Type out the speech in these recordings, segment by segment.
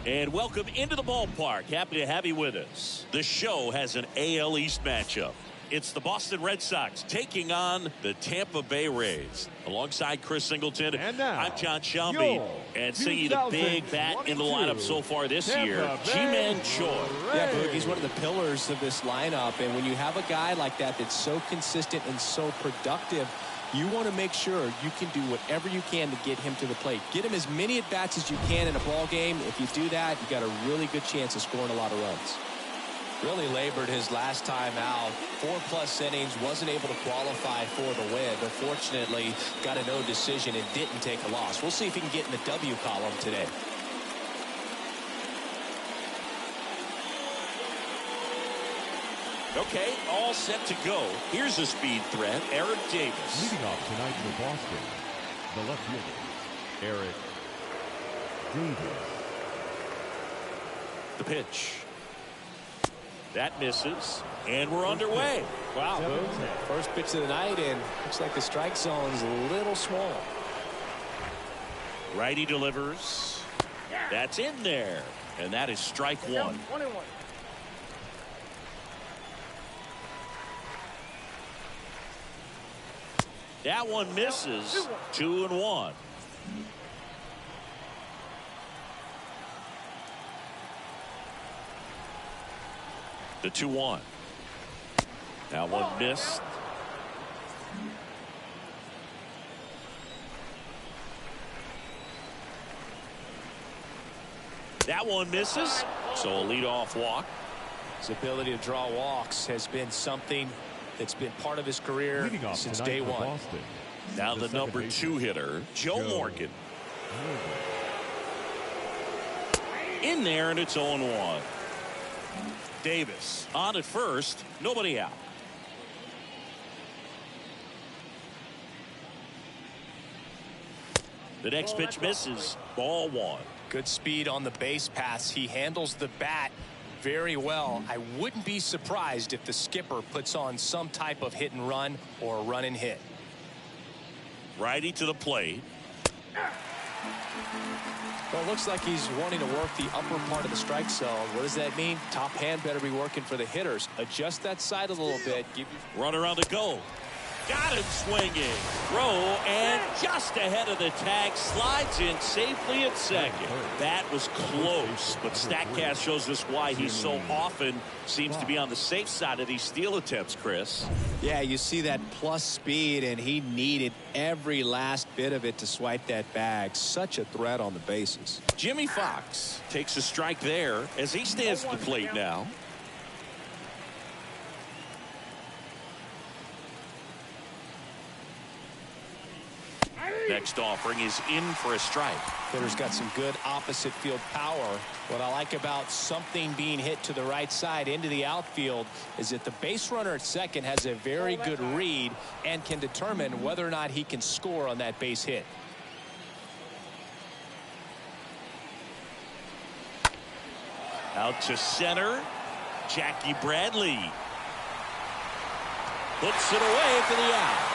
And welcome into the ballpark. Happy to have you with us. The show has an AL East matchup. It's the Boston Red Sox taking on the Tampa Bay Rays. Alongside Chris Singleton, and now, I'm John Shelby. And seeing the big bat in the lineup so far this year, Ji-Man Choi. Yeah, Boog, he's one of the pillars of this lineup. And when you have a guy like that that's so consistent and so productive, you want to make sure you can do whatever you can to get him to the plate. Get him as many at-bats as you can in a ball game. If you do that, you got a really good chance of scoring a lot of runs. Really labored his last time out. 4+ innings, wasn't able to qualify for the win, but fortunately got a no decision and didn't take a loss. We'll see if he can get in the W column today. Okay, all set to go. Here's a speed threat, Eric Davis. Leading off tonight for Boston, the left fielder, Eric Davis. The pitch. That misses, and we're underway. Wow, first pitch of the night, and looks like the strike zone's a little small. Righty delivers. That's in there, and that is strike one. 1-1. That one misses. 2-1. The 2-1. That one missed. That one misses. So a leadoff walk. His ability to draw walks has been something that's been part of his career since day one. Boston, now the number 2 hitter, Joe Morgan. In there, and it's 0-1. Davis on at first, nobody out. The next pitch misses. Ball 1. Good speed on the base pass. He handles the bat very well. I wouldn't be surprised if the skipper puts on some type of hit and run or a run and hit. Righty to the plate. Well, it looks like he's wanting to work the upper part of the strike zone. What does that mean? Top hand better be working for the hitters. Adjust that side a little bit. Runner on the go. Got him swinging. Throw, and just ahead of the tag, slides in safely at second. That was close, but StatCast shows us why he so often seems to be on the safe side of these steal attempts, Chris. Yeah, you see that plus speed, and he needed every last bit of it to swipe that bag. Such a threat on the bases. Jimmy Fox takes a strike there as he stands at the plate now. Next offering is in for a strike. Hitter's got some good opposite field power. What I like about something being hit to the right side into the outfield is that the base runner at second has a very good read and can determine whether or not he can score on that base hit. Out to center. Jackie Bradley puts it away for the out.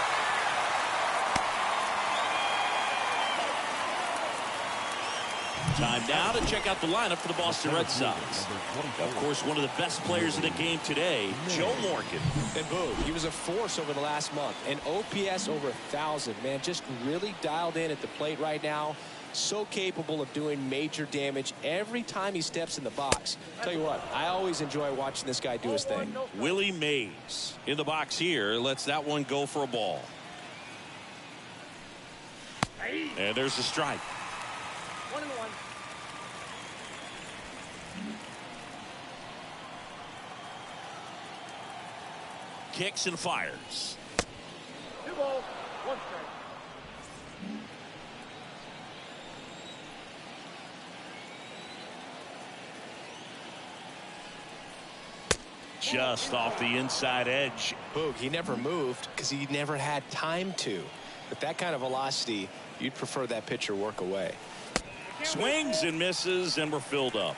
Time now to check out the lineup for the Boston Red Sox. Of course, one of the best players in the game today, Joe Morgan. And boom, he was a force over the last month. An OPS over 1,000. Man, just really dialed in at the plate right now. So capable of doing major damage every time he steps in the box. Tell you what, I always enjoy watching this guy do his thing. Willie Mays in the box here lets that one go for a ball. And there's a strike. 1-1. Kicks and fires. 2 balls, 1 strike. Just off the inside edge. Boog, he never moved because he never had time to. With that kind of velocity, you'd prefer that pitcher work away. Swings and misses, and we're filled up.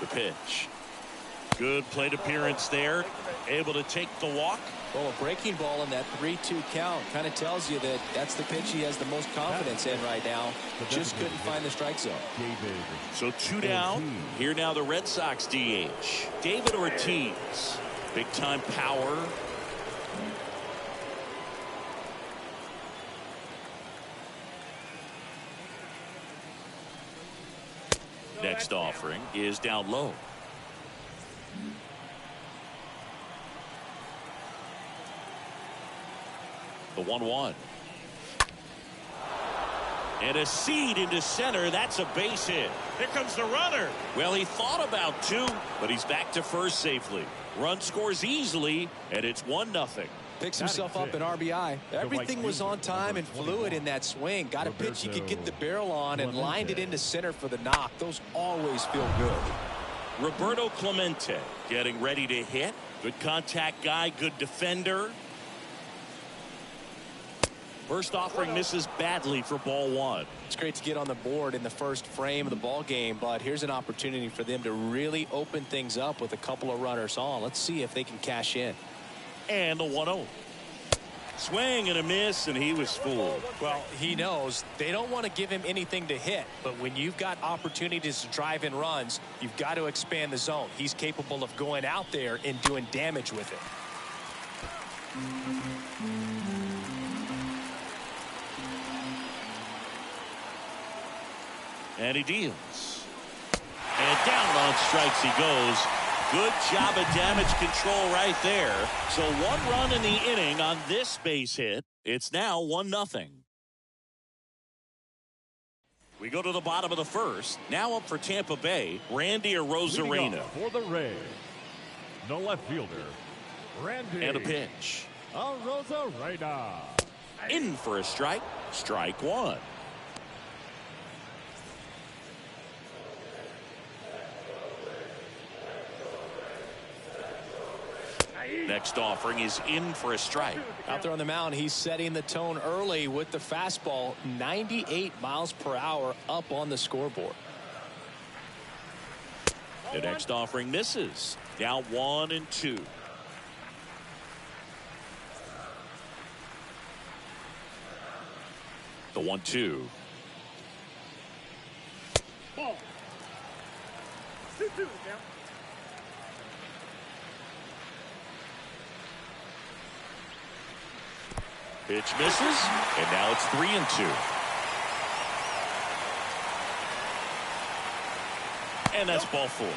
The pitch. Good plate appearance there. Able to take the walk. Well, a breaking ball in that 3-2 count kind of tells you that that's the pitch he has the most confidence in right now. Just couldn't find the strike zone. So 2 down. Here now the Red Sox DH. David Ortiz. Big time power. Next offering is down low. The 1-1. And a seed into center. That's a base hit. Here comes the runner. Well, he thought about 2, but he's back to first safely. Run scores easily, and it's 1-0. Picks himself up an RBI. Everything was on time and fluid in that swing. Got a pitch he could get the barrel on and lined it into center for the knock. Those always feel good. Roberto Clemente getting ready to hit. Good contact guy, good defender. First offering misses badly for ball 1. It's great to get on the board in the first frame of the ball game, but here's an opportunity for them to really open things up with a couple of runners on. Let's see if they can cash in. And the 1-0. Swing and a miss, and he was fooled. Well, he knows they don't want to give him anything to hit, but when you've got opportunities to drive in runs, you've got to expand the zone. He's capable of going out there and doing damage with it. And he deals. And down on strikes he goes. Good job of damage control right there. So 1 run in the inning on this base hit. It's now 1-0. We go to the bottom of the first. Now up for Tampa Bay, Randy Arozarena. For the Rays, the left fielder, Randy. And a pitch. Arozarena. In for a strike. Strike 1. Next offering is in for a strike. Out there on the mound, he's setting the tone early with the fastball. 98 miles per hour up on the scoreboard. The next offering misses. Now 1-2. The 1-2. Ball. 2-2 now. Pitch misses, and now it's 3-2. And that's ball 4.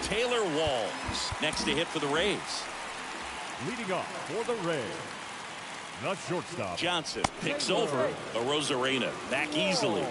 Taylor Walls next to hit for the Rays. Leading off for the Rays, the shortstop, Johnson picks over Arozarena. Back easily.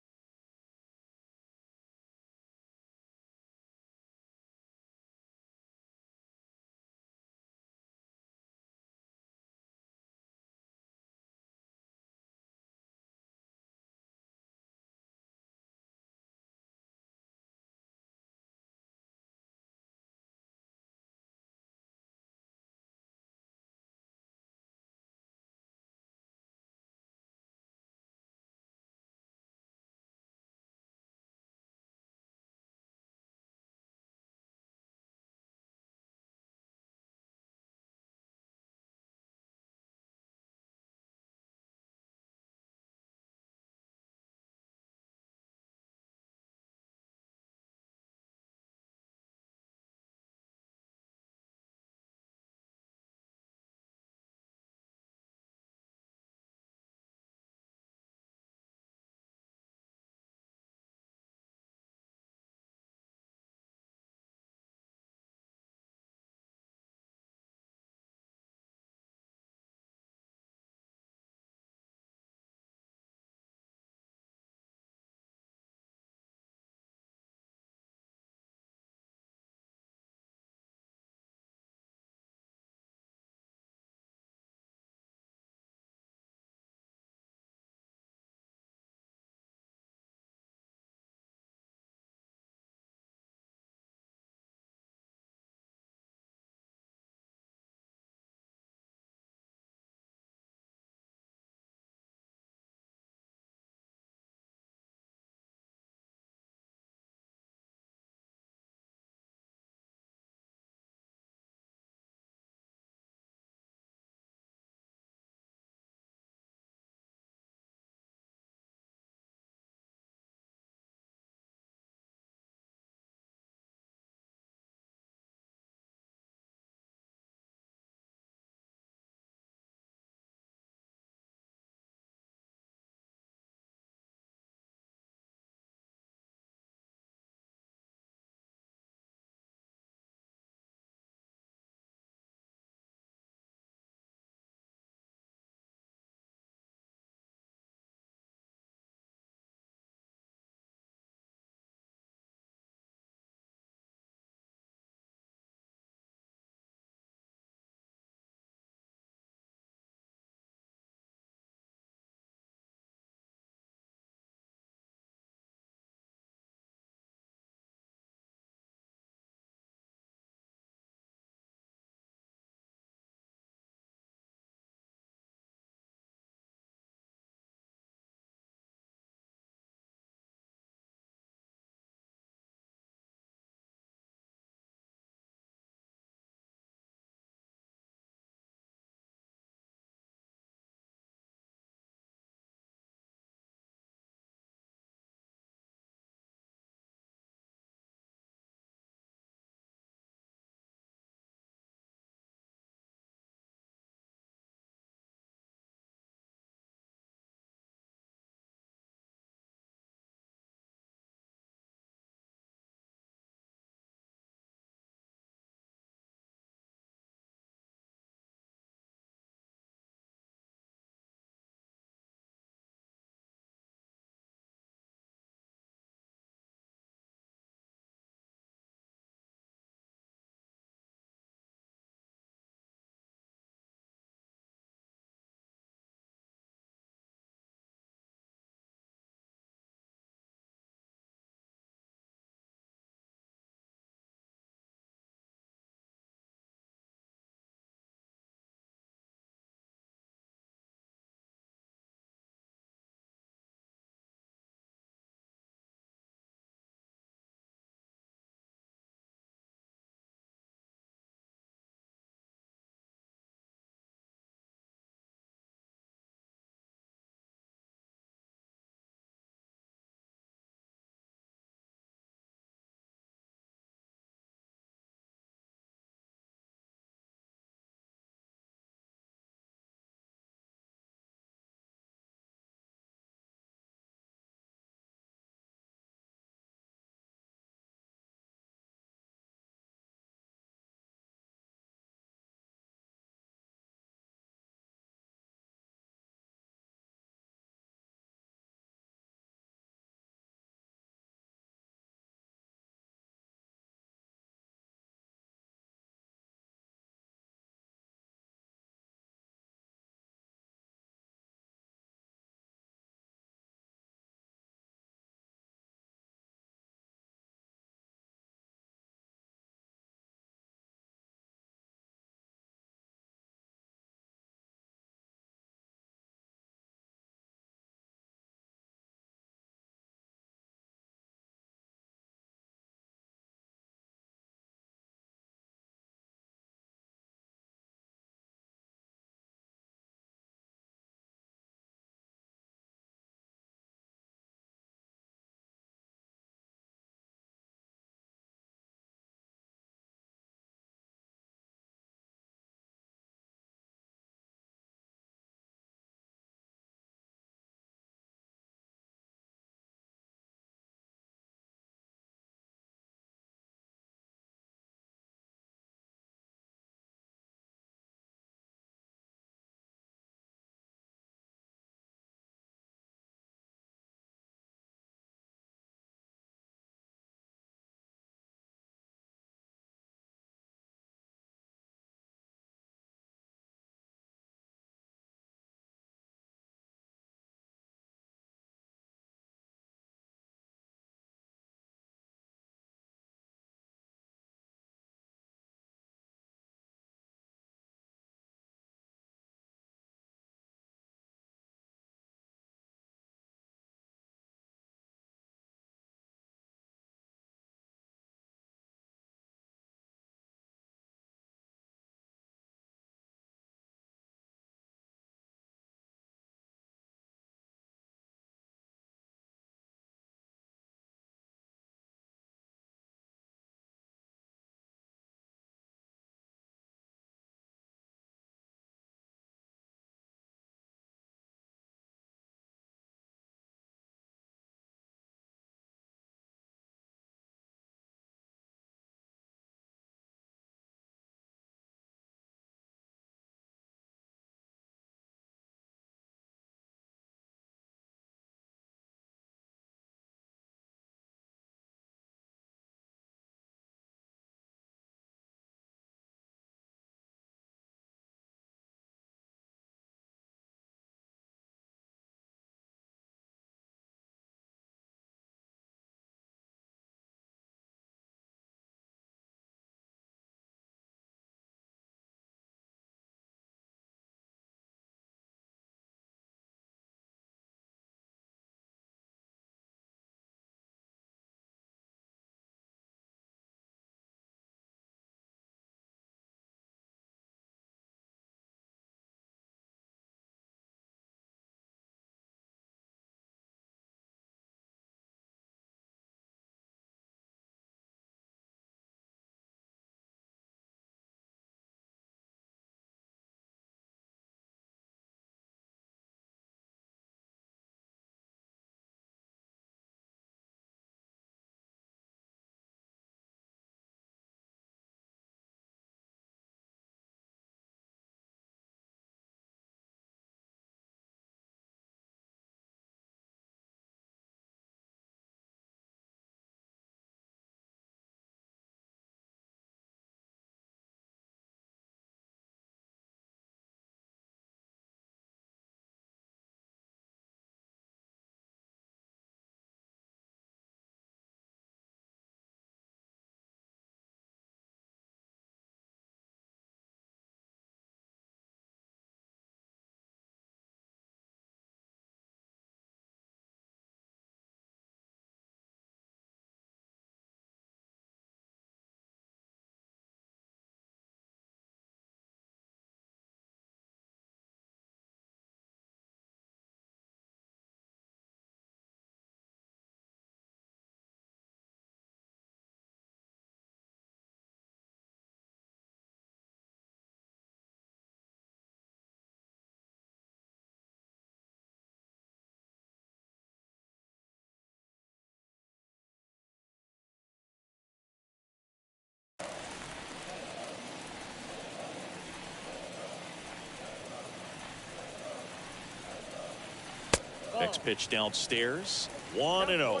Next pitch downstairs. 1-0.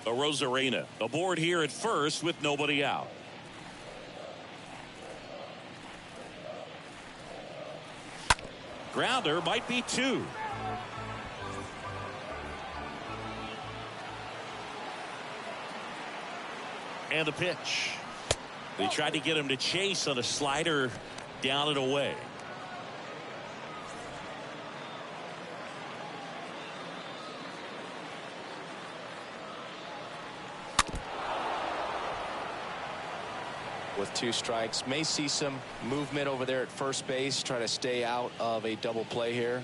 Rosarena aboard here at first with nobody out. Grounder might be 2. And the pitch. They tried to get him to chase on a slider down and away. With 2 strikes, may see some movement over there at first base, try to stay out of a double play here.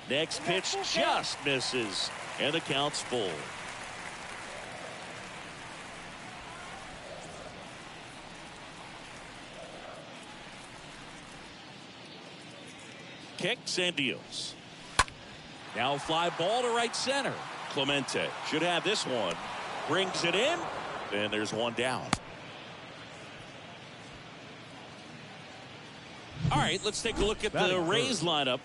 Next pitch just misses, and the count's full. Kicks and deals. Now fly ball to right center. Clemente should have this one. Brings it in, and there's one down. All right, let's take a look at the Rays lineup.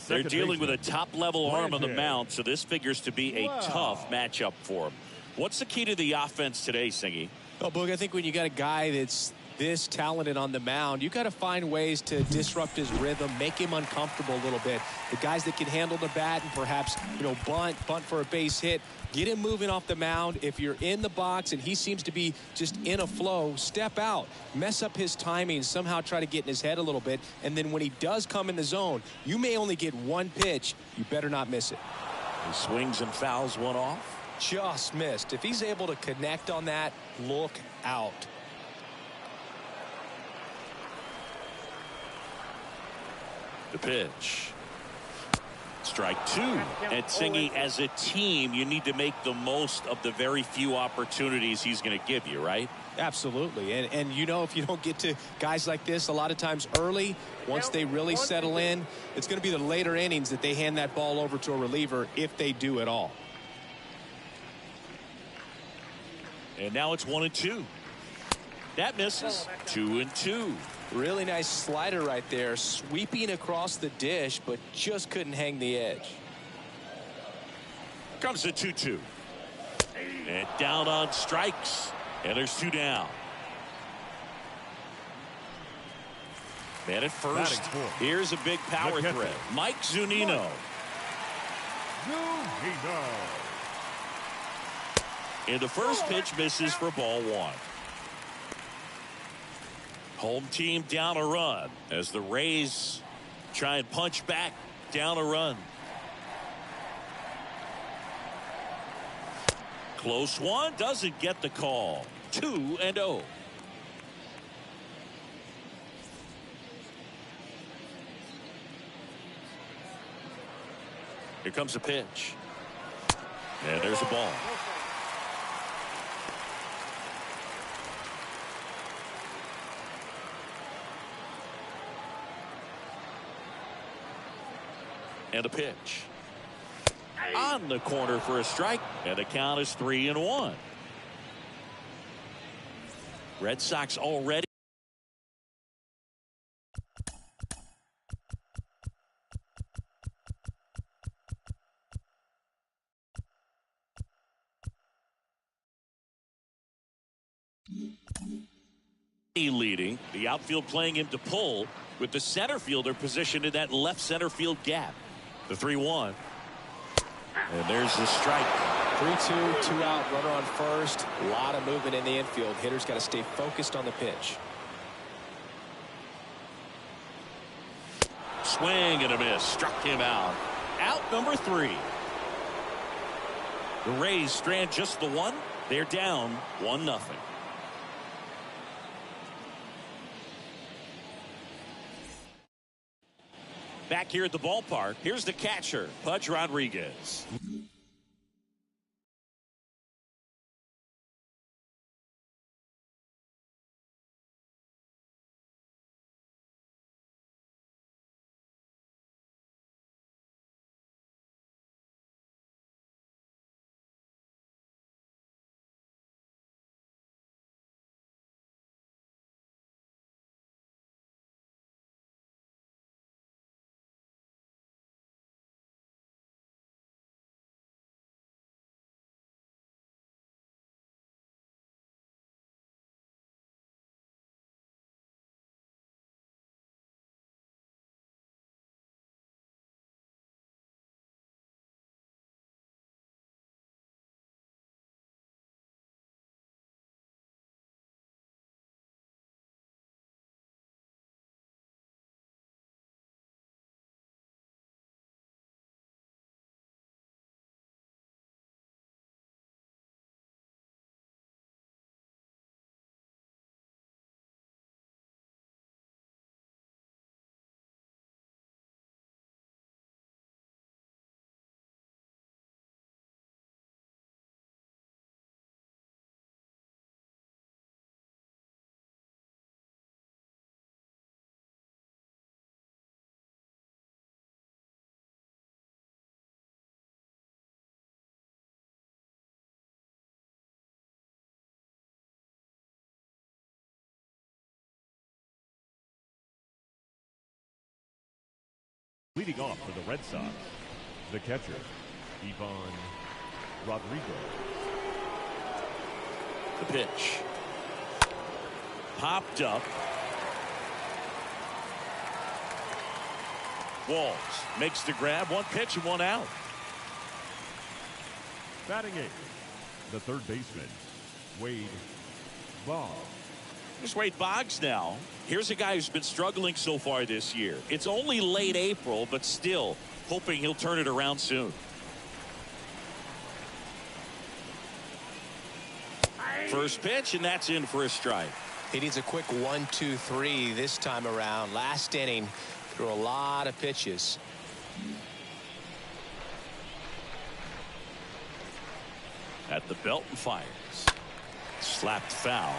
They're dealing with a top-level arm on the mound, so this figures to be a tough matchup for them. What's the key to the offense today, Singy? Well, Boog, I think when you got a guy that's this talented on the mound, you got to find ways to disrupt his rhythm, make him uncomfortable a little bit. The guys that can handle the bat and perhaps, bunt for a base hit, get him moving off the mound. If you're in the box and he seems to be just in a flow, step out, mess up his timing, somehow try to get in his head a little bit. And then when he does come in the zone, you may only get one pitch. You better not miss it. He swings and fouls one off. Just missed. If he's able to connect on that, look out. The pitch. Strike 2. And Singy, as a team, you need to make the most of the very few opportunities he's going to give you, right? Absolutely. And if you don't get to guys like this a lot of times early, once they really settle in, it's going to be the later innings that they hand that ball over to a reliever, if they do at all. And now it's 1-2. That misses. 2-2. Really nice slider right there, sweeping across the dish, but just couldn't hang the edge. Comes the 2-2. And down on strikes. And there's 2 down. Man at first. Here's a big power threat. Mike Cenino. And the first pitch misses for ball 1. Home team down a run as the Rays try and punch back down a run. Close one, doesn't get the call. 2-0. Here comes the pitch. And there's a ball. And a pitch. On the corner for a strike. And the count is 3-1. Red Sox already leading. The outfield playing him to pull, with the center fielder positioned in that left center field gap. The 3-1. And there's the strike. 3-2, 2 out, runner on first. A lot of movement in the infield. Hitter's got to stay focused on the pitch. Swing and a miss. Struck him out. Out number 3. The Rays strand just the 1. They're down 1-0. Back here at the ballpark, here's the catcher, Budge Rodriguez. Leading off for the Red Sox, the catcher, Rodriguez. The pitch. Popped up. Walls makes the grab. One pitch and one out. Batting eighth, the third baseman, Boggs. Here's Wade Boggs now. Here's a guy who's been struggling so far this year. It's only late April, but still hoping he'll turn it around soon. First pitch, and that's in for a strike. He needs a quick 1-2-3 this time around. Last inning, threw a lot of pitches. At the belt and fires. Slapped foul.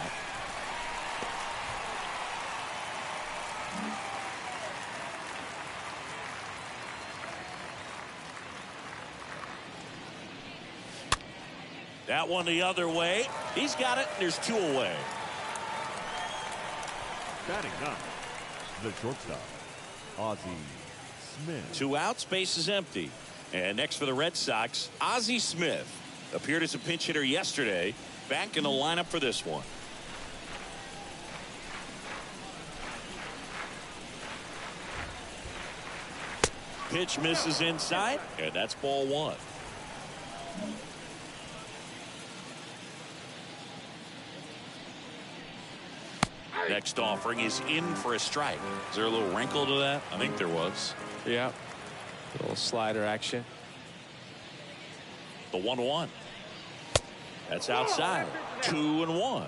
That one the other way. He's got it. There's two away. Batting ninth, the shortstop, Ozzy Smith. 2 outs, base is empty. And next for the Red Sox, Ozzy Smith. Appeared as a pinch hitter yesterday. Back in the lineup for this one. Pitch misses inside, and that's ball one. Next offering is in for a strike. Is there a little wrinkle to that? I think there was. Yeah. A little slider action. The 1-1. That's outside. 2-1.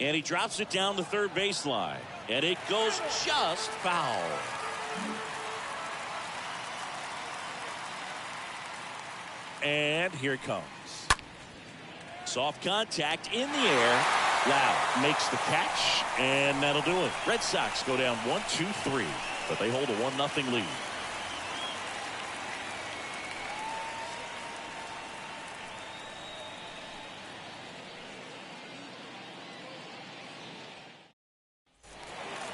And he drops it down the third baseline. And it goes just foul. And here it comes. Soft contact in the air. Loud makes the catch. And that'll do it. Red Sox go down 1-2-3. But they hold a 1-0 lead.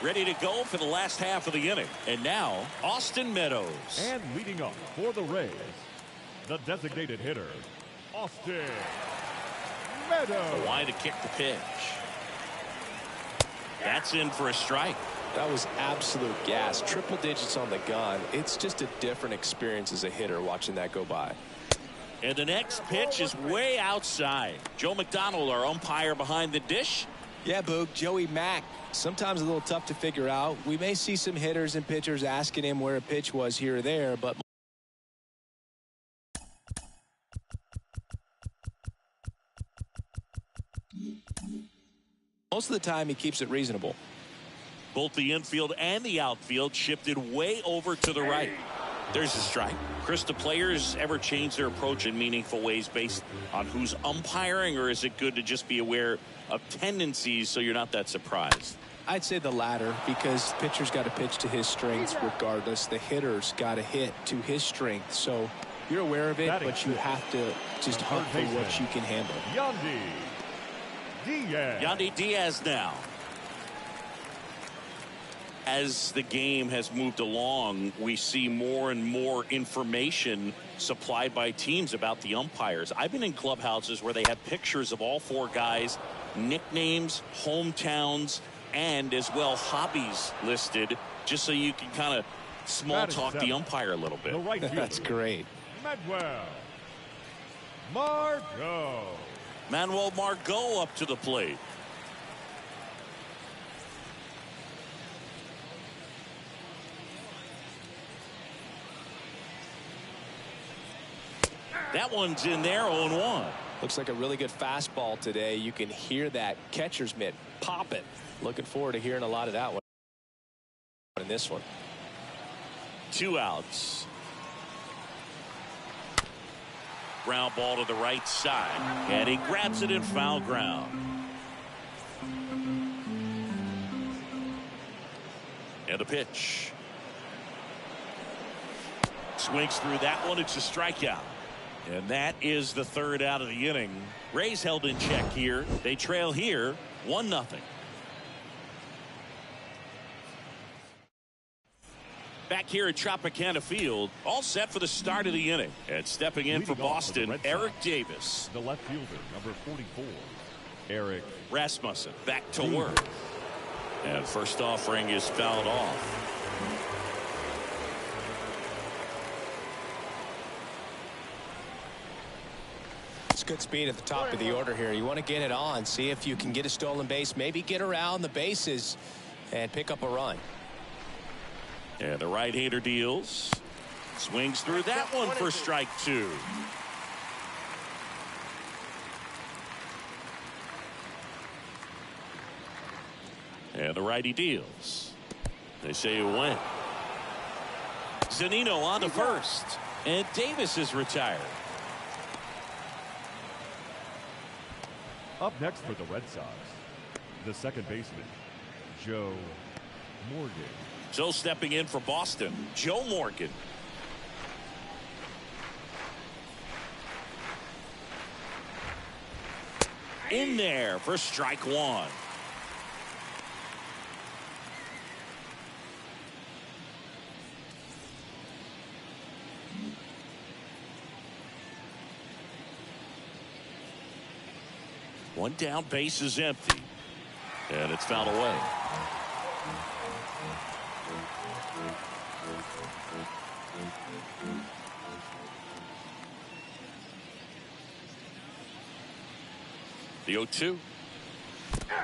Ready to go for the last half of the inning. And now, Austin Meadows. And leading off for the Rays, the designated hitter, Austin Meadows. Why to kick the pitch. That's in for a strike. That was absolute gas. Triple digits on the gun. It's just a different experience as a hitter watching that go by. And the next pitch is way outside. Joe McDonald, our umpire behind the dish. Yeah, Boog, Joey Mack. Sometimes a little tough to figure out. We may see some hitters and pitchers asking him where a pitch was here or there, but most of the time he keeps it reasonable. Both the infield and the outfield shifted way over to the right. There's a strike. Chris, do players ever change their approach in meaningful ways based on who's umpiring, or is it good to just be aware of tendencies so you're not that surprised? I'd say the latter, because the pitcher's got to pitch to his strengths regardless. The hitter's got to hit to his strength. So you're aware of it, but you have to just hope for what you can handle. Yandy Diaz now. As the game has moved along, we see more and more information supplied by teams about the umpires. I've been in clubhouses where they have pictures of all four guys, nicknames, hometowns, and as well hobbies listed, just so you can kind of small talk the umpire a little bit. That's great. Manuel Margot up to the plate. That one's in there, 0-1. Looks like a really good fastball today. You can hear that catcher's mitt pop it. Looking forward to hearing a lot of that one in this one. 2 outs. Ground ball to the right side, and he grabs it in foul ground. And a pitch. Swings through that one. It's a strikeout. And that is the 3rd out of the inning. Rays held in check here. They trail here 1-0. Back here at Tropicana Field, all set for the start of the inning. And stepping in for Boston, Eric Davis. The left fielder, number 44, Eric Rasmussen back to work. And first offering is fouled off. It's good speed at the top of the order here. You want to get it on, see if you can get a stolen base, maybe get around the bases and pick up a run. And the right-hander deals. Swings through that one for strike 2. And the righty deals. They say you win. Cenino on to first. And Davis is retired. Up next for the Red Sox, the second baseman, Joe Morgan. So stepping in for Boston, Joe Morgan. In there for strike 1. One down, base is empty. And it's fouled away. The 0-2.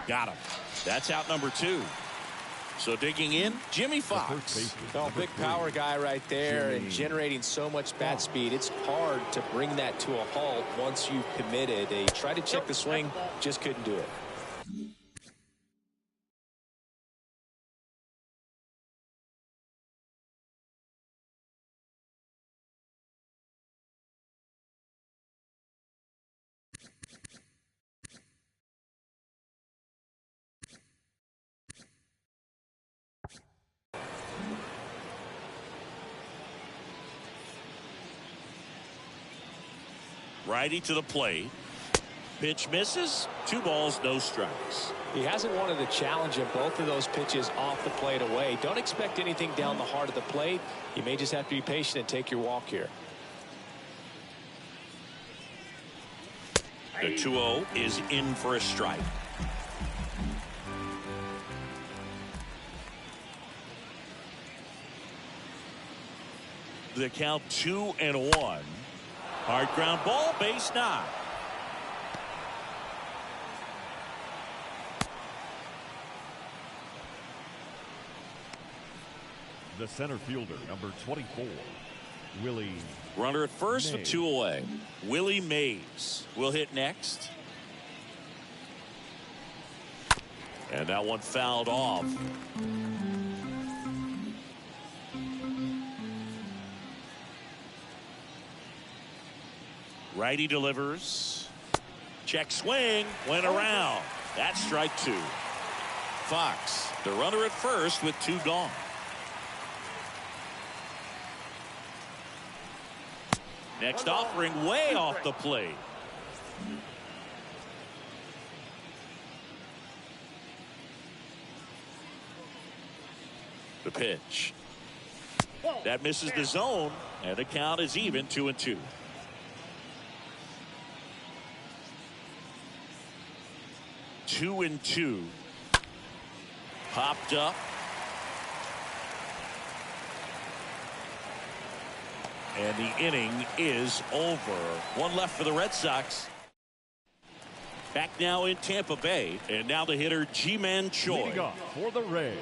Got him. That's out number 2. So digging in, Jimmy Fox. Oh, big power guy right there and generating so much bat speed. It's hard to bring that to a halt once you've committed. They tried to check the swing, just couldn't do it. Righty to the plate. Pitch misses. 2 balls, no strikes. He hasn't wanted to challenge him. Both of those pitches off the plate away. Don't expect anything down the heart of the plate. You may just have to be patient and take your walk here. The 2-0 is in for a strike. The count 2-1. Hard ground ball, base knock. The center fielder, number 24, Willie. Runner at first with 2 away. Willie Mays will hit next. And that one fouled off. Righty delivers. Check swing. Went around. That's strike 2. Fox, the runner at first with 2 gone. Next offering way off the plate. The pitch. That misses the zone, and the count is even, 2-2. Two and 2. Popped up. And the inning is over. 1 left for the Red Sox. Back now in Tampa Bay. And now the hitter, Ji-Man Choi. Leading off for the Rays,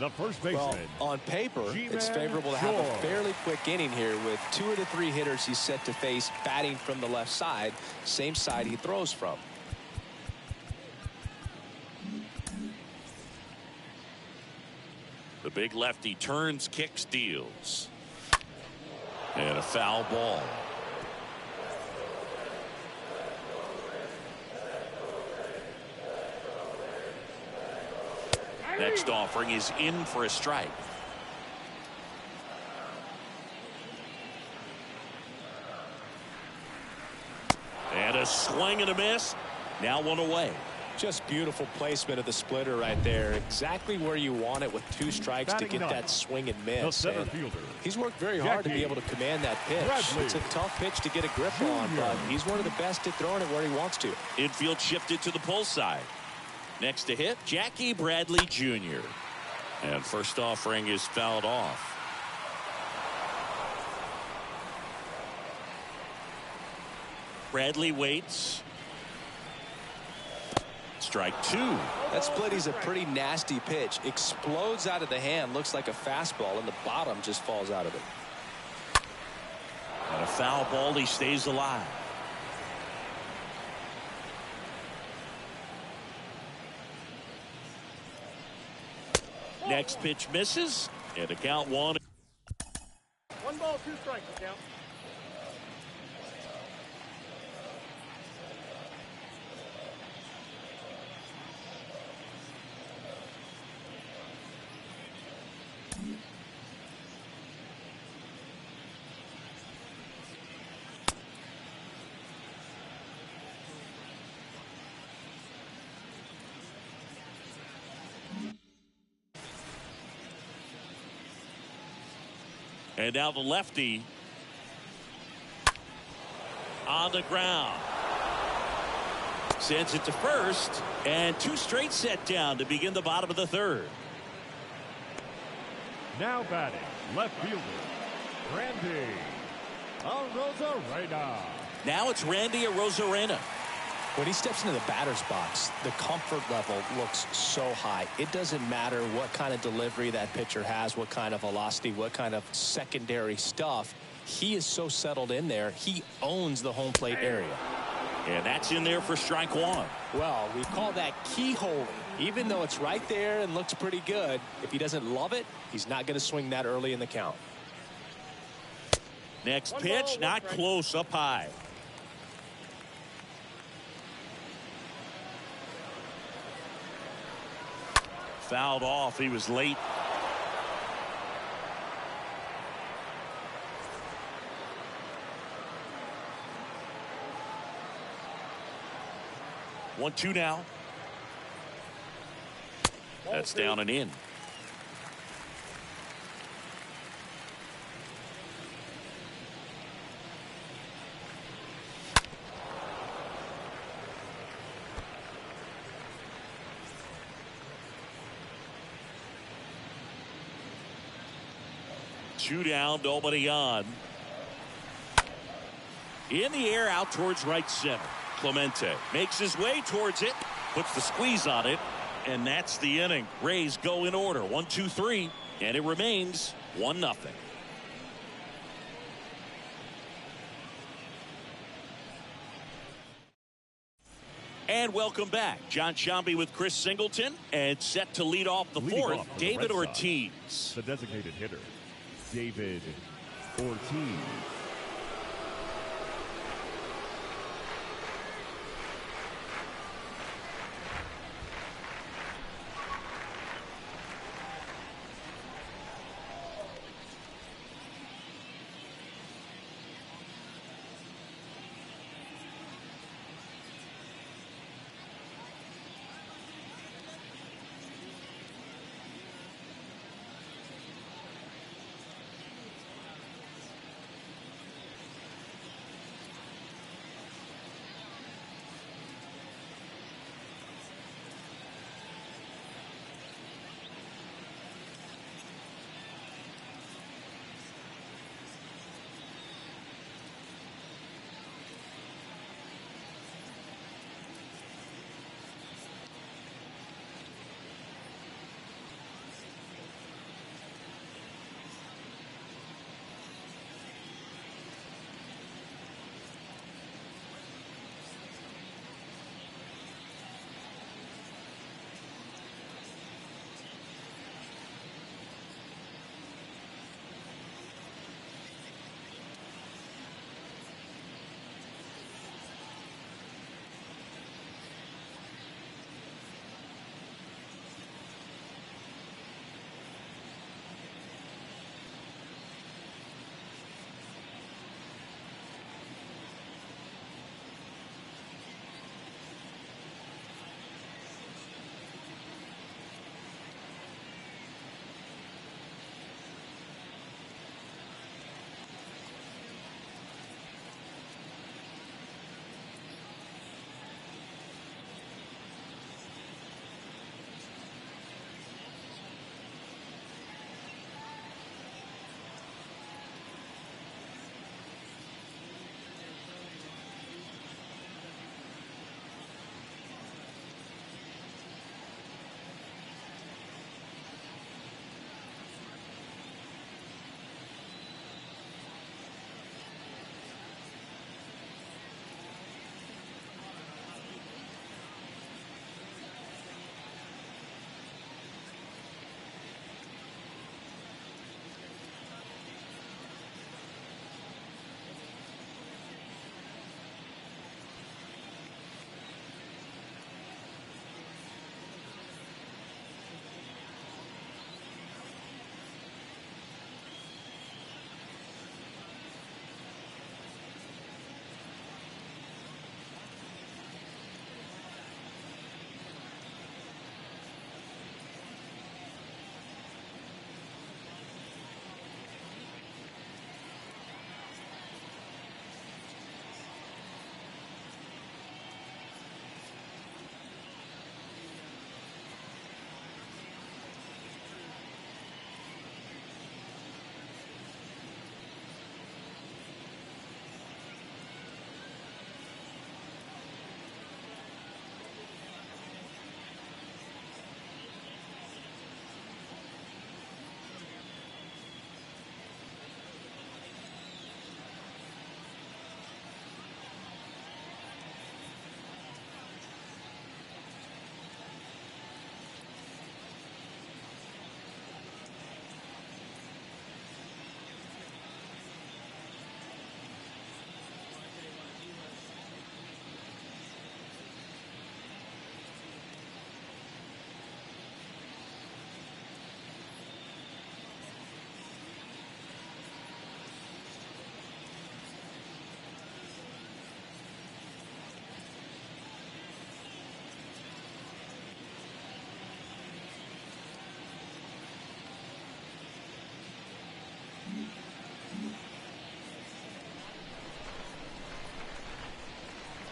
the first baseman. Well, on paper, it's favorable to have a fairly quick inning here with 2 of the 3 hitters he's set to face batting from the left side, same side he throws from. The big lefty turns, kicks, deals. And a foul ball. Next offering is in for a strike. And a swing and a miss. Now 1 away. Just beautiful placement of the splitter right there. Exactly where you want it with 2 strikes to get that swing and miss. The center fielder. He's worked very hard to be able to command that pitch. It's a tough pitch to get a grip on, but he's one of the best at throwing it where he wants to. Infield shifted to the pull side. Next to hit, Jackie Bradley Jr. And first offering is fouled off. Bradley waits. Strike 2. That split is a pretty nasty pitch. Explodes out of the hand. Looks like a fastball, and the bottom just falls out of it. And a foul ball. He stays alive. Next pitch misses. And a count 1. 1 ball, 2 strikes, count. And now the lefty on the ground. Sends it to first, and 2 straight set down to begin the bottom of the 3rd. Now batting, left fielder, Randy Arozarena. Now it's Randy Arozarena. When he steps into the batter's box, the comfort level looks so high. It doesn't matter what kind of delivery that pitcher has, what kind of velocity, what kind of secondary stuff. He is so settled in there. He owns the home plate area. And that's in there for strike 1. Well, we call that keyhole. Even though it's right there and looks pretty good, if he doesn't love it, he's not going to swing that early in the count. Next pitch, not close, up high. Fouled off. He was late. One, 2 now. That's down and in. Two down, nobody on. In the air, out towards right center. Clemente makes his way towards it, puts the squeeze on it, and that's the inning. Rays go in order, 1, 2, 3, and it remains 1-0. And welcome back. John Sciambi with Chris Singleton, and set to lead off the 4th, David Ortiz. The designated hitter, David Ortiz.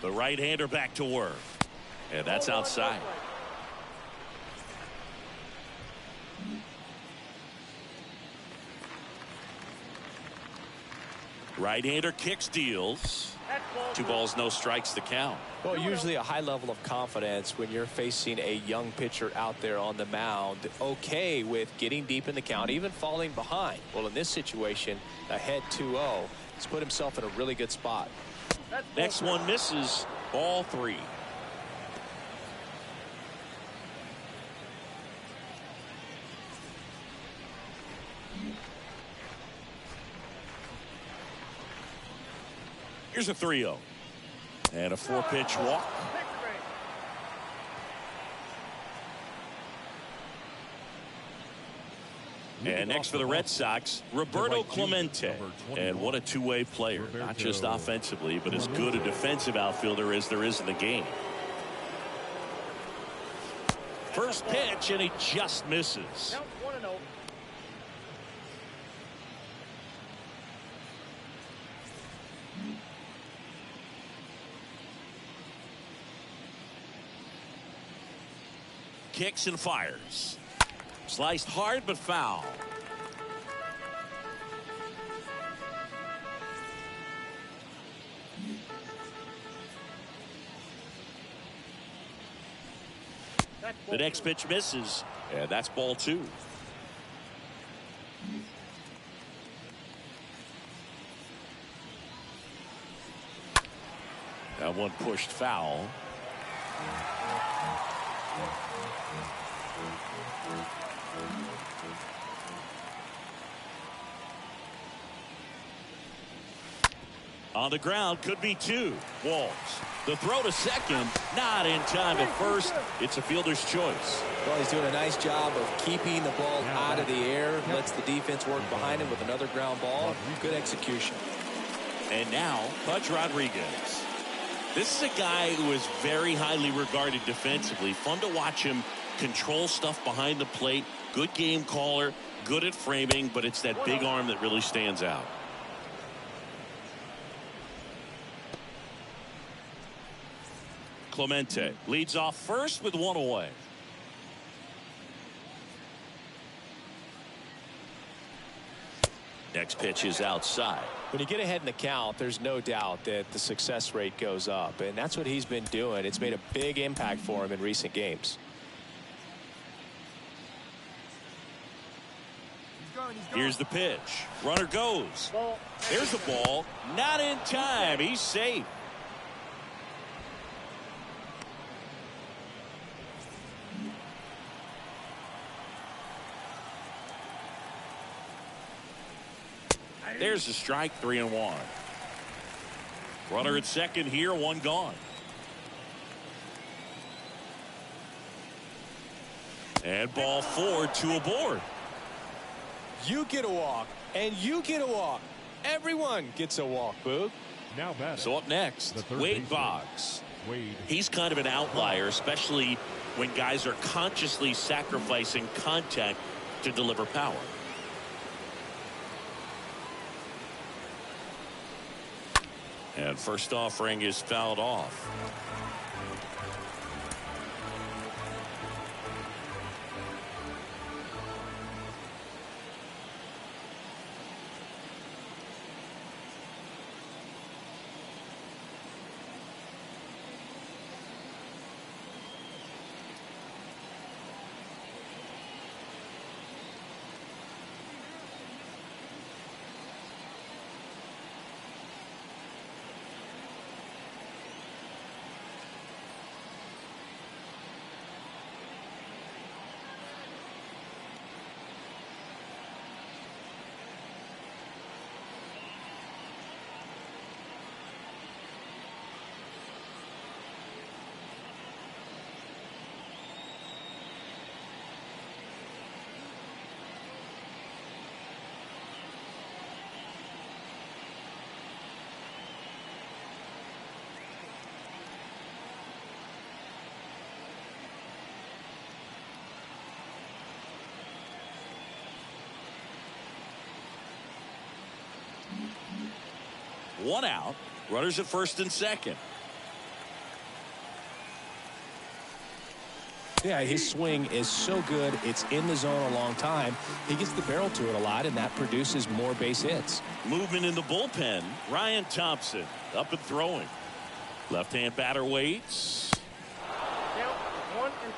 The right-hander back to work. And that's outside. Right-hander kicks, deals. 2 balls, no strikes to count. Well, usually a high level of confidence when you're facing a young pitcher out there on the mound, okay with getting deep in the count, even falling behind. Well, in this situation, ahead 2-0, he's put himself in a really good spot. Next one misses. Ball 3. Here's a 3-0. And a 4-pitch walk. And next for the Red Sox, Roberto Clemente. And what a two-way player. Not just offensively, but as good a defensive outfielder as there is in the game. First pitch, and he just misses. Count 1-0. Kicks and fires. Sliced hard but foul. The next pitch misses, and that's ball 2. That one pushed foul. On the ground, could be 2. Walls. The throw to second, not in time at first. It's a fielder's choice. Well, he's doing a nice job of keeping the ball out of the air. Lets the defense work behind him with another ground ball. Good execution. And now, Budge Rodriguez. This is a guy who is very highly regarded defensively. Fun to watch him control stuff behind the plate. Good game caller, good at framing, but it's that big arm that really stands out. Clemente leads off first with 1 away. Next pitch is outside. When you get ahead in the count, there's no doubt that the success rate goes up, and that's what he's been doing. It's made a big impact for him in recent games. Here's the pitch. Runner goes. There's the ball. Not in time. He's safe. There's the strike, 3-1. Runner at second here, 1 gone. And ball 4, 2 aboard. You get a walk, and you get a walk. Everyone gets a walk, Boog. Now batting. So up next, Wade Boggs. He's kind of an outlier, especially when guys are consciously sacrificing contact to deliver power. And first offering is fouled off. One out. Runners at first and second. Yeah, his swing is so good. It's in the zone a long time. He gets the barrel to it a lot, and that produces more base hits. Movement in the bullpen. Ryan Thompson up and throwing. Left-hand batter waits. Count 1 and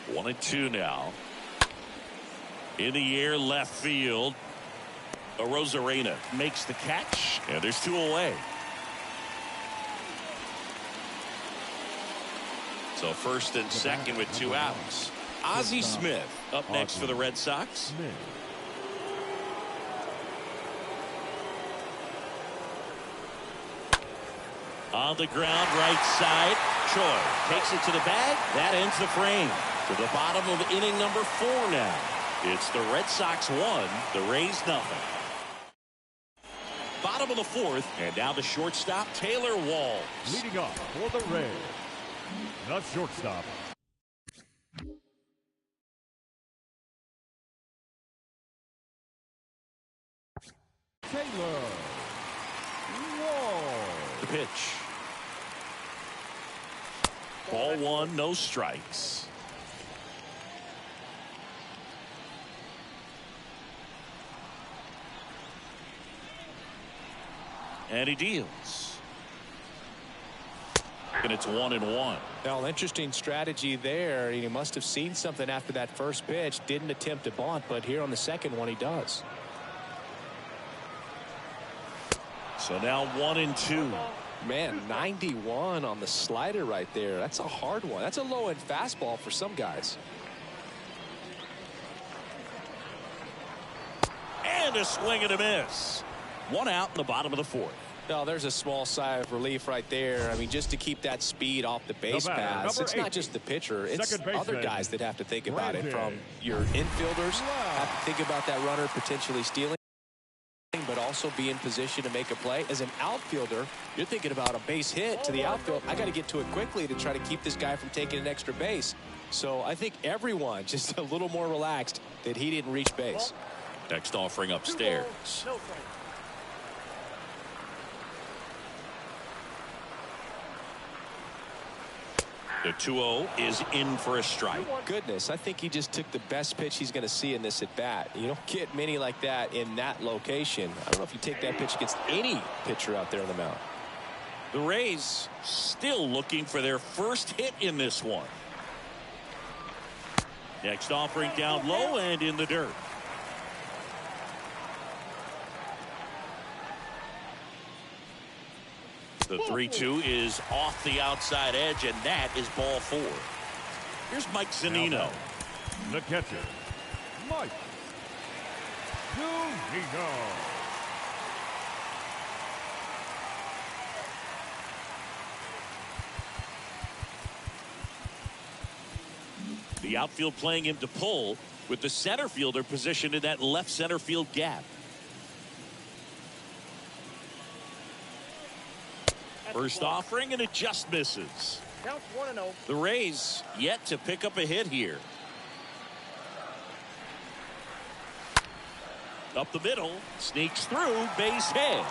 2. 1 and 2 now. In the air, left field. Arozarena makes the catch, and there's 2 away. So first and second with 2 outs. Ozzy Smith up next for the Red Sox. On the ground, right side. Choi takes it to the bag. That ends the frame. To the bottom of inning number 4 now. It's the Red Sox 1, the Rays nothing. Bottom of the 4th, and now the shortstop, Taylor Walls. Leading off for the Rays, the shortstop, Taylor Walls. The pitch. Ball 1, no strikes. And he deals. And it's 1-1. Well, interesting strategy there. He must have seen something after that first pitch. Didn't attempt to bunt, but here on the second one he does. So now 1-2. Man, 91 on the slider right there. That's a hard one. That's a low-end fastball for some guys. And a swing and a miss. 1 out in the bottom of the 4th. Well, there's a small sigh of relief right there. I mean, just to keep that speed off the base paths. It's not just the pitcher. It's other guys that have to think about it. From your infielders have to think about that runner potentially stealing, but also be in position to make a play. As an outfielder, you're thinking about a base hit to the outfield. I got to get to it quickly to try to keep this guy from taking an extra base. So I think everyone just a little more relaxed that he didn't reach base. Next offering upstairs. No strike. The 2-0 is in for a strike. Goodness, I think he just took the best pitch he's going to see in this at bat. You don't get many like that in that location. I don't know if you take that pitch against any pitcher out there on the mound. The Rays still looking for their first hit in this one. Next offering down low and in the dirt. The 3-2 is off the outside edge, and that is ball 4. Here's Mike Cenino. The catcher, Mike Cenino. The outfield playing him to pull, with the center fielder positioned in that left center field gap. First offering, and it just misses. Counts 1-0. The Rays yet to pick up a hit here. Up the middle, sneaks through, base hit.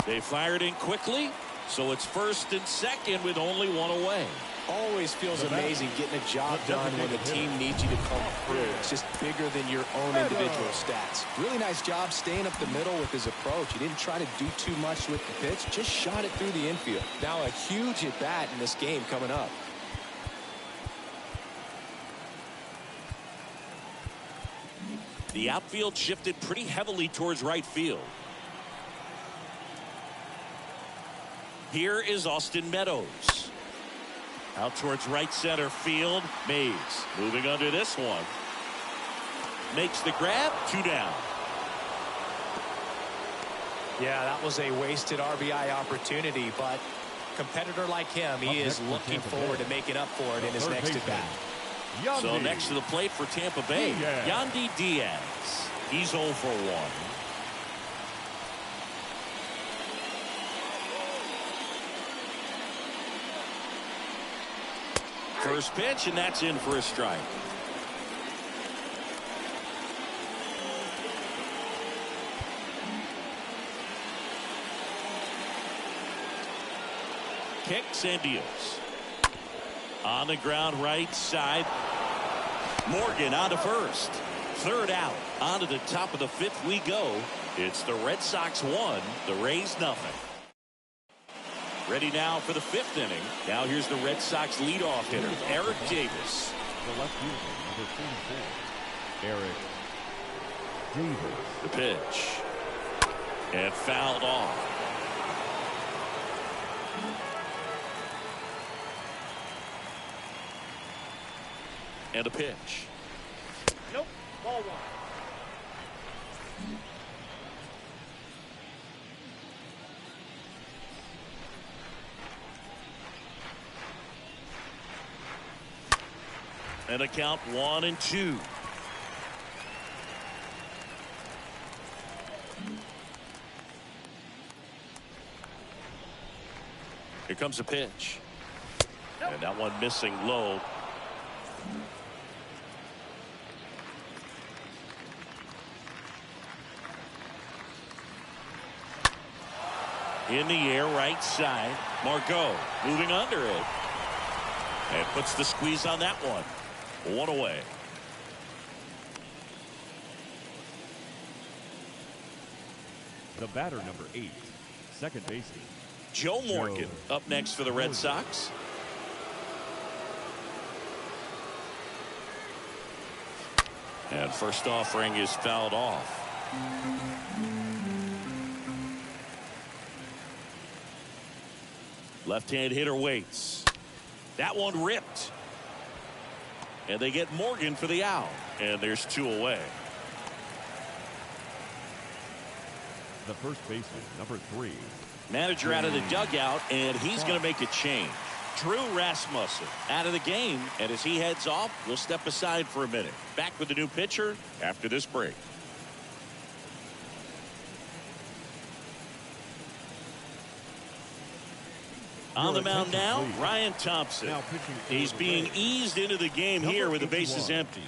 They fired in quickly, so it's first and second with only 1 away. Always feels amazing getting a job done when the team needs you to come through. It's just bigger than your own individual stats. Really nice job staying up the middle with his approach. He didn't try to do too much with the pitch, just shot it through the infield. Now a huge at bat in this game coming up. The outfield shifted pretty heavily towards right field. Here is Austin Meadows. Out towards right center field. Mays moving under this one. Makes the grab. 2 down. Yeah, that was a wasted RBI opportunity, but competitor like him, he is looking forward to making up for it in his next at bat. So next to the plate for Tampa Bay, Yandy Diaz. He's 0 for 1. First pitch, and that's in for a strike. kicks and deals. On the ground right side. Morgan on to first. Third out. On to the top of the fifth we go. It's the Red Sox 1, the Rays nothing. Ready now for the fifth inning. Now here's the Red Sox leadoff hitter, Eric Davis. The left fielder, number 44, Eric Davis. The pitch. And fouled off. And a pitch. Nope. Ball one. And a count 1-2. Here comes a pitch. And that one missing low. In the air, right side. Margot moving under it. And puts the squeeze on that one. One away. The batter, number 8, second baseman, Joe Morgan up next for the Red Sox. And first offering is fouled off. Left-hand hitter waits. That one ripped. And they get Morgan for the out. And there's 2 away. the first baseman, number 3. Manager out of the dugout, and he's going to make a change. Drew Rasmussen out of the game, and as he heads off, we'll step aside for a minute. Back with the new pitcher after this break. On the mound now, Ryan Thompson. He's being eased into the game here with the bases empty.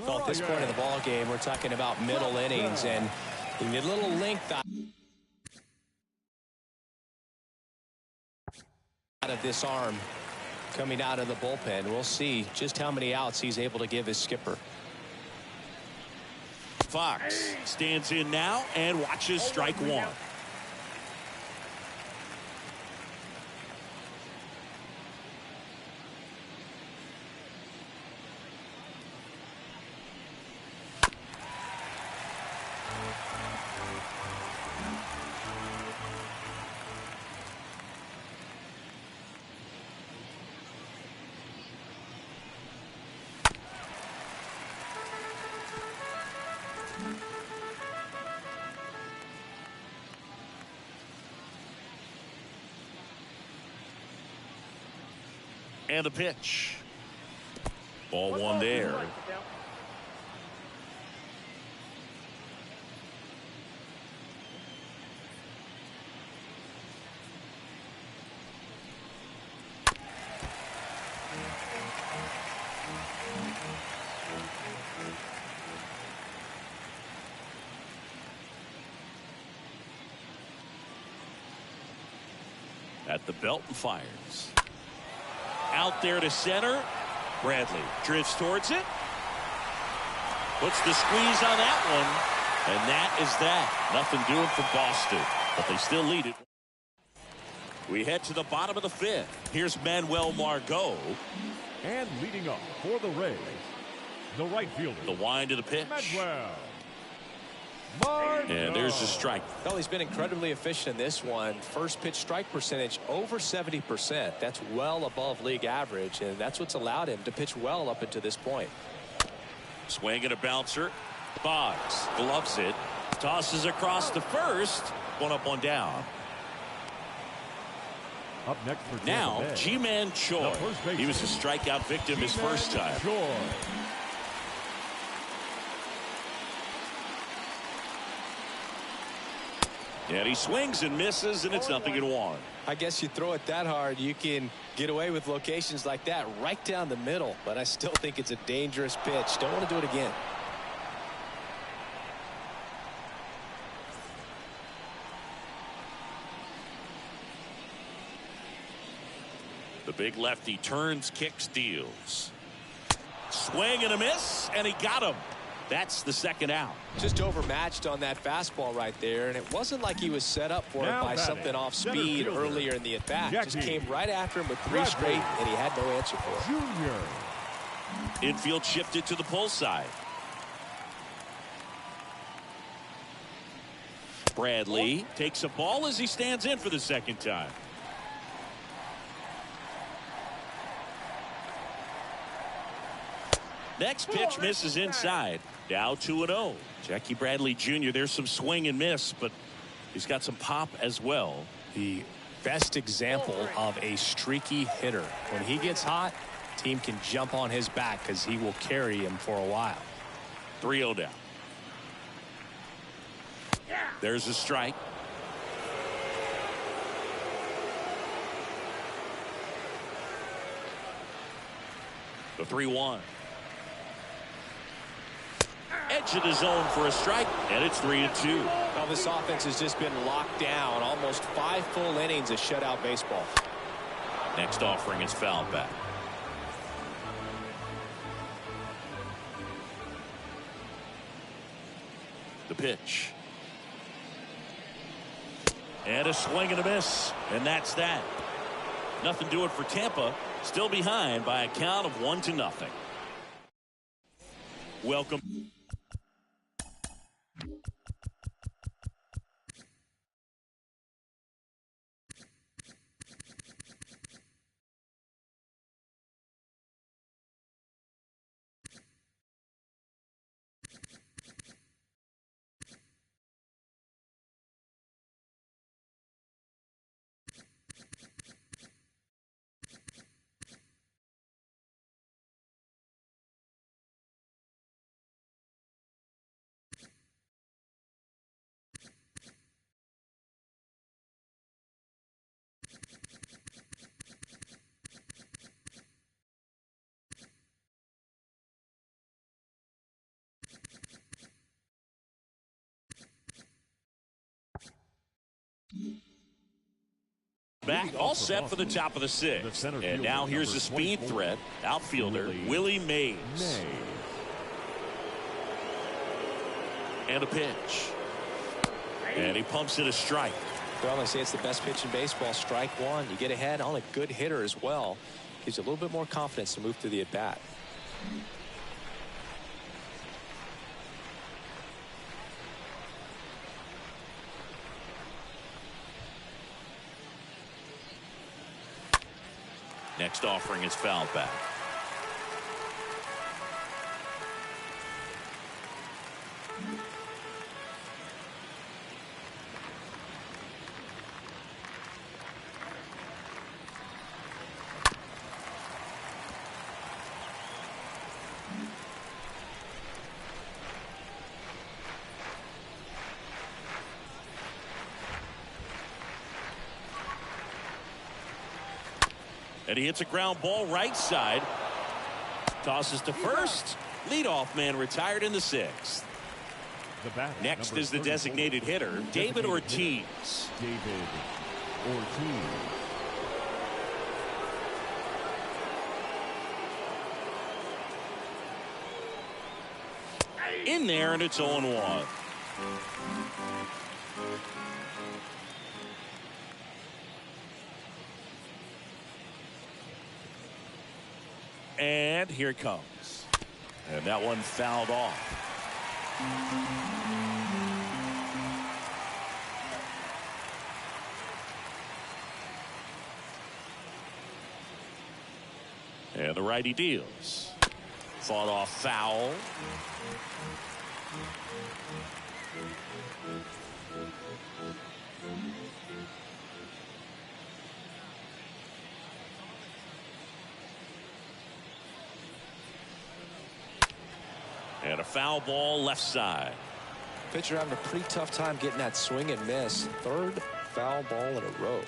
Well, at this point in the ball game, we're talking about middle innings, and you need a little length out of this arm coming out of the bullpen. We'll see just how many outs he's able to give his skipper. Fox stands in now and watches strike one. And a pitch. Ball one there. At the belt and fires. Out there to center. Bradley drifts towards it. Puts the squeeze on that one. And that is that. Nothing doing for Boston. But they still lead it. We head to the bottom of the fifth. Here's Manuel Margot. And leading off for the Rays, the right fielder. The wind of the pitch. Manuel. And there's the strike. Well, he's been incredibly efficient in this one. First pitch strike percentage over 70%. That's well above league average, and that's what's allowed him to pitch well up until this point. Swing and a bouncer. Boggs gloves it. Tosses across to first. One up, one down. Up next for now, Ji-Man Choi. He was a strikeout victim his first time. Choi. And he swings and misses, and it's 0-1. I guess you throw it that hard, you can get away with locations like that right down the middle. But I still think it's a dangerous pitch. Don't want to do it again. The big lefty turns, kicks, deals. Swing and a miss, and he got him. That's the second out. Just overmatched on that fastball right there, and it wasn't like he was set up for it by something off speed earlier in the at-bat. Just came right after him with 3 straight, and he had no answer for it. Junior. Infield shifted to the pull side. Bradley takes a ball as he stands in for the second time. Next pitch misses inside. Now 2-0. Jackie Bradley Jr. There's some swing and miss, but he's got some pop as well. The best example of a streaky hitter. When he gets hot, team can jump on his back because he will carry him for a while. 3-0 down. There's a strike. The 3-1. Edge of the zone for a strike, and it's 3-2. Well, this offense has just been locked down. Almost 5 full innings of shutout baseball. Next offering is fouled back. The pitch. And a swing and a miss, and that's that. Nothing doing for Tampa. Still behind by a count of 1-0. Welcome. Back all set for the top of the 6th. And now here's the speed threat. Outfielder Willie Mays. And a pitch. And he pumps it a strike. Well, they say it's the best pitch in baseball. Strike one. You get ahead on a good hitter as well. Gives you a little bit more confidence to move through the at-bat. Next offering is fouled back. And he hits a ground ball right side. Tosses to first. Leadoff man retired in the 6th. Next is the designated hitter, David Ortiz. David Ortiz. In there, and it's 0-1. And here it comes. And that one fouled off. And the righty deals. Fought off foul. And a foul ball left side. Pitcher having a pretty tough time getting that swing and miss. 3rd foul ball in a row.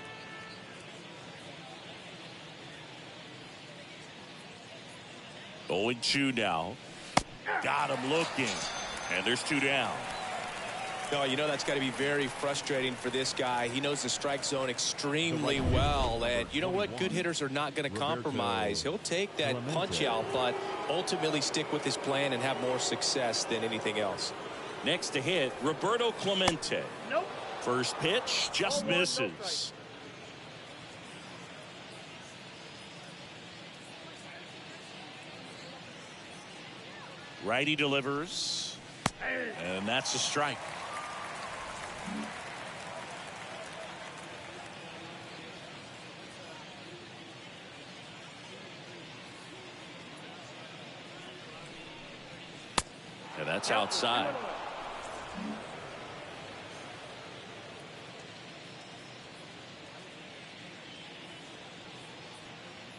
Oh, and 2 now. Got him looking. And there's 2 down. Oh, you know that's got to be very frustrating for this guy. He knows the strike zone extremely well. And you know what? Good hitters are not going to compromise. He'll take that punch out, but ultimately stick with his plan and have more success than anything else. Next to hit, Roberto Clemente. Nope. First pitch just misses. Righty delivers. And that's a strike. And that's outside.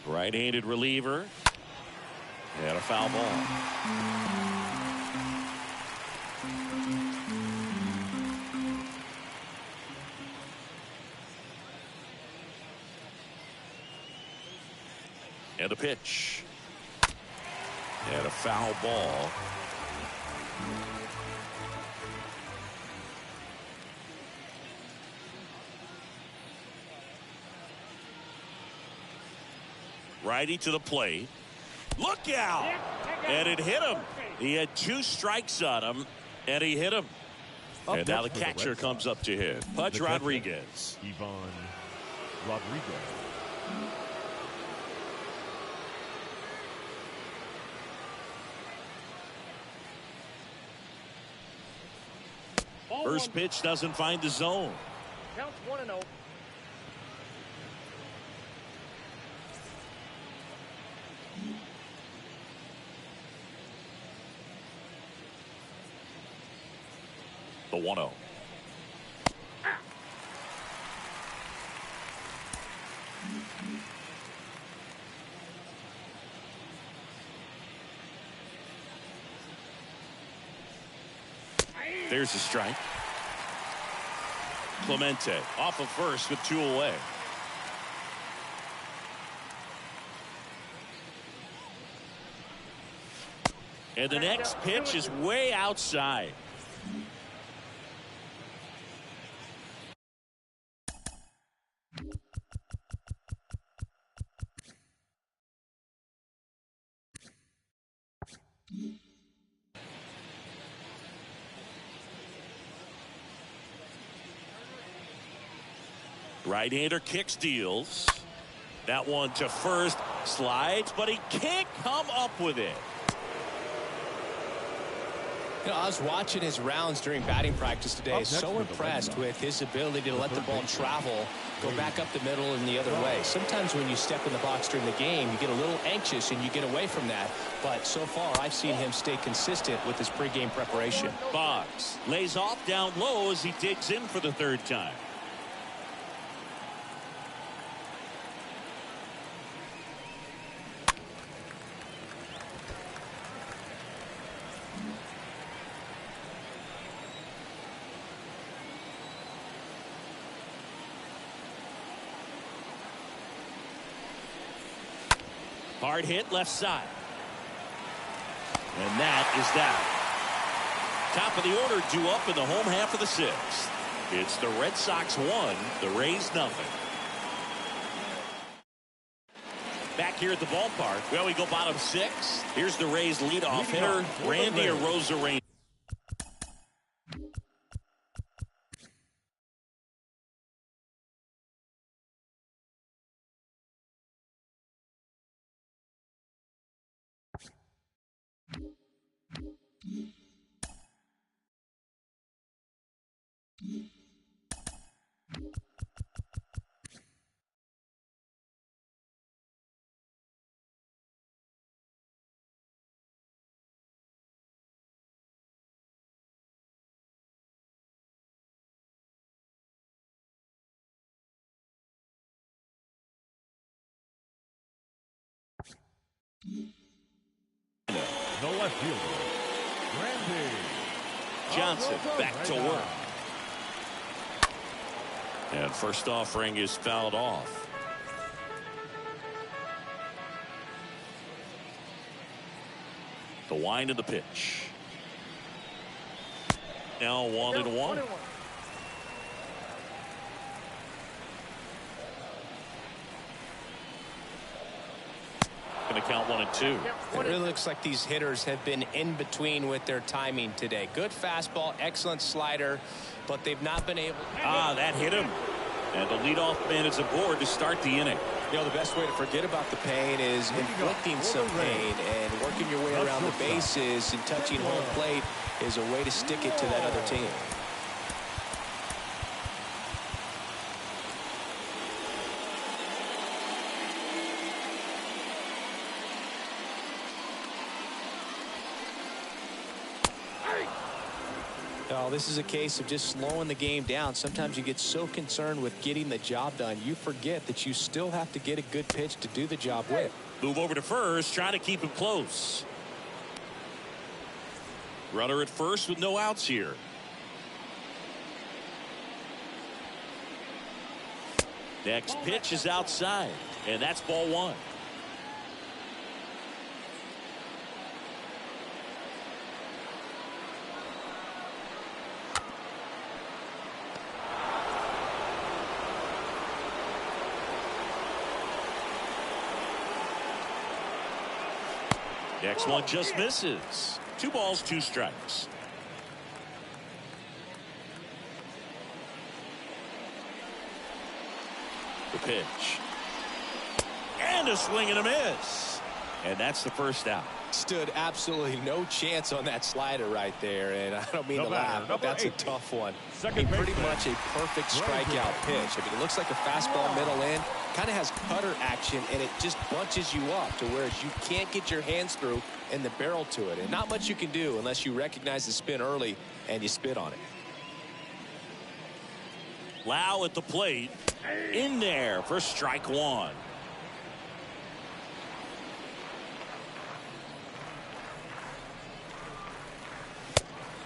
Right-handed reliever. And a foul ball. And a pitch. And a foul ball. Righty to the plate. Look out! And it hit him. He had 2 strikes on him, and he hit him. And now the catcher comes up to hit. Budge Rodriguez. Rodriguez. First pitch doesn't find the zone. Counts 1-0. The 1-0. There's a strike. Clemente off of first with 2 away. And the next pitch is way outside. Right-hander kicks, deals. That one to first, slides, but he can't come up with it. You know, I was watching his rounds during batting practice today. So impressed with his ability to let the ball travel, go back up the middle and the other way. Sometimes when you step in the box during the game, you get a little anxious and you get away from that. But so far, I've seen him stay consistent with his pregame preparation. Boggs lays off down low as he digs in for the 3rd time. Hard hit left side. And that is that. Top of the order due up in the home half of the 6th. It's the Red Sox 1, the Rays nothing. Back here at the ballpark. Well, we go bottom 6. Here's the Rays leadoff hitter, Randy Arozarena. The left fielder, Randy Johnson back to work. And first offering is fouled off. The wind of the pitch. Now 1-1. Going to count 1-2. It really looks like these hitters have been in between with their timing today. Good fastball, excellent slider, but they've not been able. That hit him. And the leadoff man is aboard to start the inning. You know, the best way to forget about the pain is inflicting some pain, and working your way around the bases and touching home plate is a way to stick it to that other team. Oh, this is a case of just slowing the game down. Sometimes you get so concerned with getting the job done, you forget that you still have to get a good pitch to do the job with. Move over to first, trying to keep him close. Runner at first with no outs here. Next pitch is outside, and that's ball one. Next one just misses. 2 balls, 2 strikes. The pitch. And a swing and a miss. And that's the first out. Stood absolutely no chance on that slider right there, and I don't mean to laugh, but that's a tough one. Pretty much a perfect strikeout pitch. I mean, it looks like a fastball middle in, kind of has cutter action, and it just bunches you up to where you can't get your hands through and the barrel to it, and not much you can do unless you recognize the spin early and you spit on it. Lau at the plate, in there for strike one.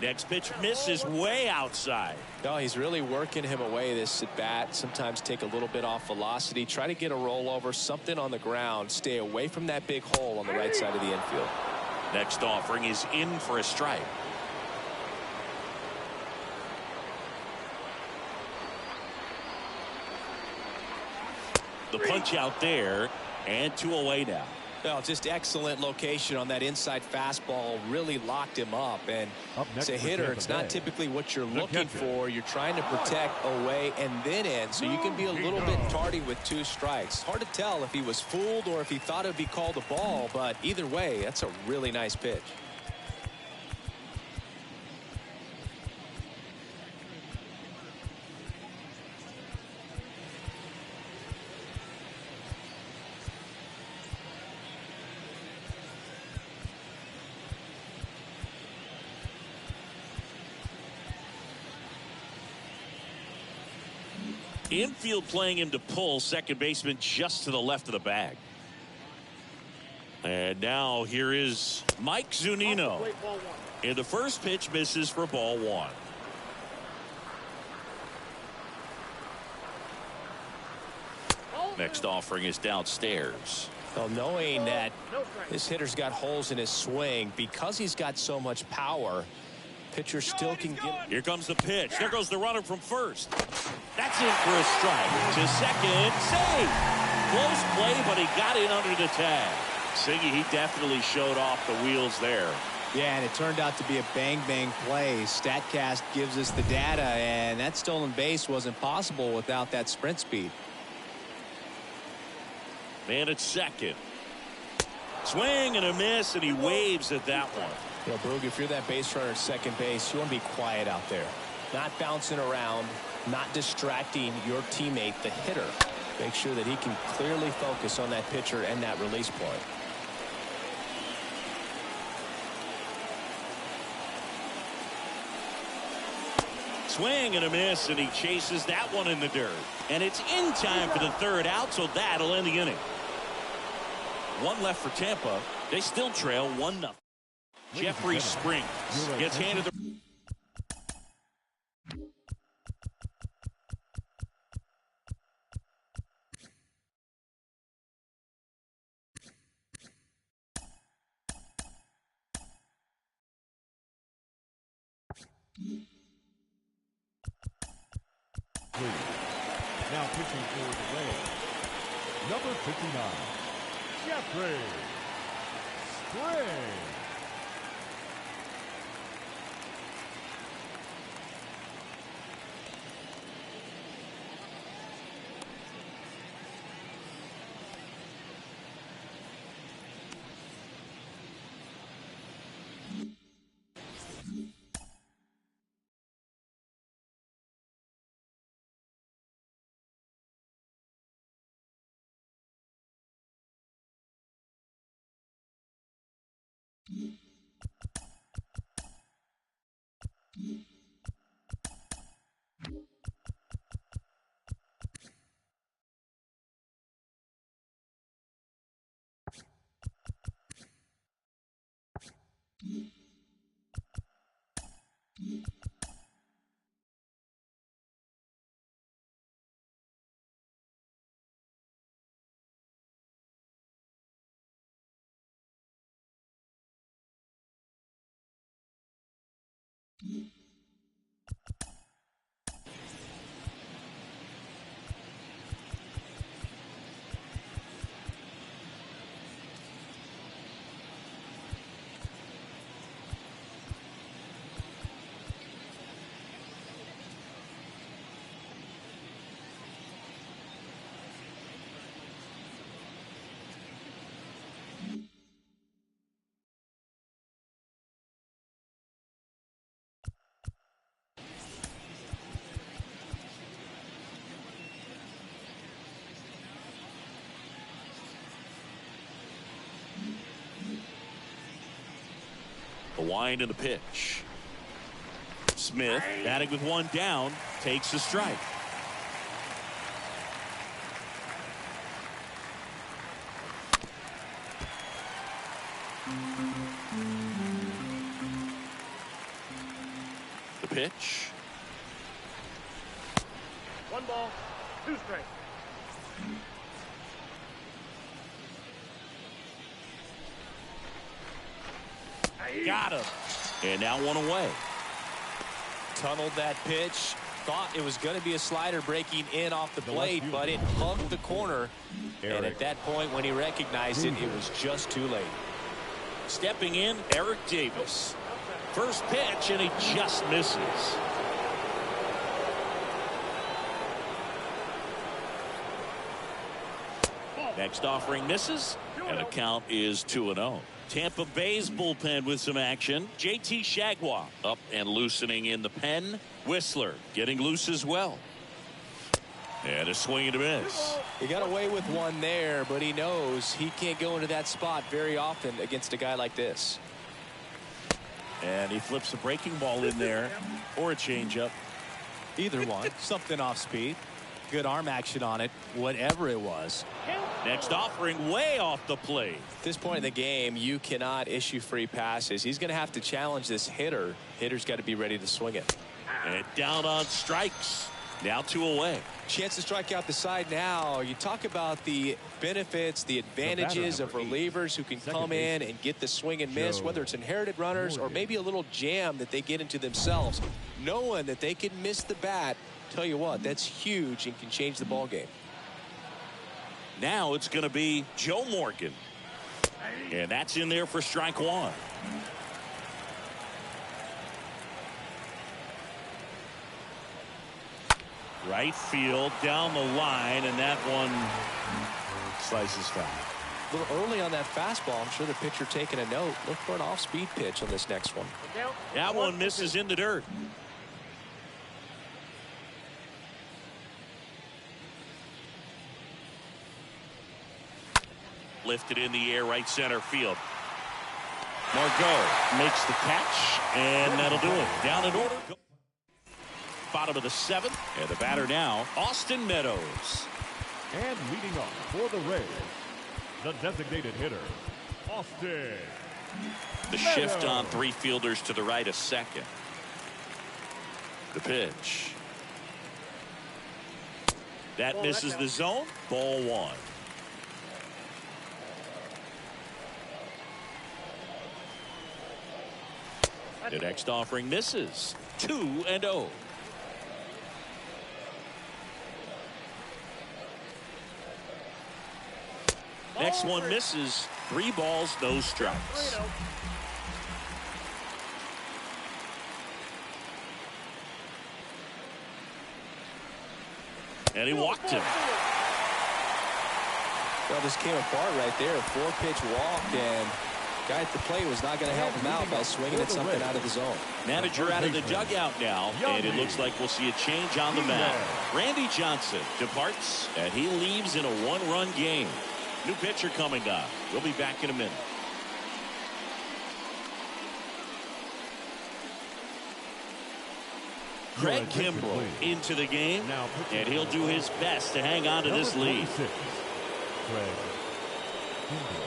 Next pitch misses way outside. No, he's really working him away this at bat. Sometimes take a little bit off velocity. Try to get a rollover, something on the ground. Stay away from that big hole on the right side of the infield. Next offering is in for a strike. The punch out there, and 2 away now. Well, just excellent location on that inside fastball. Really locked him up. And as a hitter, it's not typically what you're looking for. You're trying to protect away and then in, so you can be a little bit tardy with 2 strikes. Hard to tell if he was fooled or if he thought it would be called a ball, but either way, that's a really nice pitch. Infield playing him to pull. Second baseman just to the left of the bag. And now here is Mike Cenino. And the first pitch misses for ball one. Next offering is downstairs. Well, knowing that this hitter's got holes in his swing, because he's got so much power, pitcher still can get. Here comes the pitch. There goes the runner from first. That's in for a strike. To second. Save. Close play, but he got in under the tag. Siggy, he definitely showed off the wheels there. Yeah, and it turned out to be a bang-bang play. StatCast gives us the data, and that stolen base wasn't possible without that sprint speed. Man at second. Swing and a miss, and he waves at that one. You know, Boog, if you're that base runner at second base, you want to be quiet out there. Not bouncing around, not distracting your teammate, the hitter. Make sure that he can clearly focus on that pitcher and that release point. Swing and a miss, and he chases that one in the dirt. And it's in time for the third out, so that'll end the inning. 1 left for Tampa. They still trail 1-0. Jeffrey Springs gets handed the. please. Now pitching for the Rays, number 59, Jeffrey Springs. The wind and the pitch. Smith batting with one down takes a strike. The pitch. 1 ball, 2 strikes. Got him. And now one away. Tunneled that pitch. Thought it was going to be a slider breaking in off the plate, but it hugged the corner. And at that point, when he recognized it, it was just too late. Stepping in, Eric Davis. First pitch, and he just misses. Next offering misses, and the count is 2-0. Tampa Bay's bullpen with some action. JT Shagwa up and loosening in the pen. Whistler getting loose as well. And a swing and a miss. He got away with one there, but he knows he can't go into that spot very often against a guy like this. And he flips a breaking ball in there, or a changeup. Either one. Something off speed. Good arm action on it, whatever it was. Next offering way off the plate. At this point in the game, you cannot issue free passes. He's going to have to challenge this hitter. Hitter's got to be ready to swing it. And down on strikes. Now 2 away. Chance to strike out the side now. You talk about the benefits, the advantages of relievers who can come in and get the swing and miss, whether it's inherited runners or maybe a little jam that they get into themselves. Knowing that they can miss the bat, tell you what, that's huge and can change the ball game. Now it's going to be Joe Morgan. And that's in there for strike 1. Right field down the line, and that one slices foul. A little early on that fastball. I'm sure the pitcher taking a note. Look for an off-speed pitch on this next one. That one misses in the dirt. Lifted in the air, right center field. Margot makes the catch, and that'll do it. Down in order. Bottom of the 7th, and the batter now, Austin Meadows. And leading off for the Rays, the designated hitter, Austin. The shift on 3 fielders to the right, a second. The pitch. That misses the zone. Ball 1. The next offering misses. 2-0. Next one misses. 3 balls, no strikes. And he walked him. Well, this came apart right there. A 4-pitch walk, and guy at the plate was not going to help him out by swinging at something out of the zone. Manager out of the dugout now, and it looks like we'll see a change on the mound. Randy Johnson departs, and he leaves in a 1-run game. New pitcher coming up. We'll be back in a minute. Craig Kimbrell into the game, and he'll do his best to hang on to this lead. Craig Kimbrell.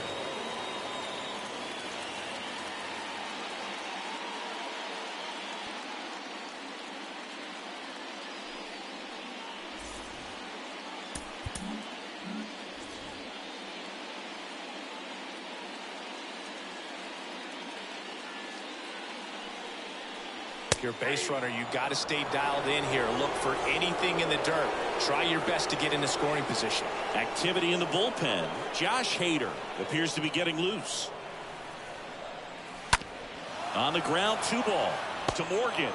Your base runner, you got to stay dialed in here. Look for anything in the dirt. Try your best to get into scoring position. Activity in the bullpen. Josh Hader appears to be getting loose. On the ground, 2 ball to Morgan.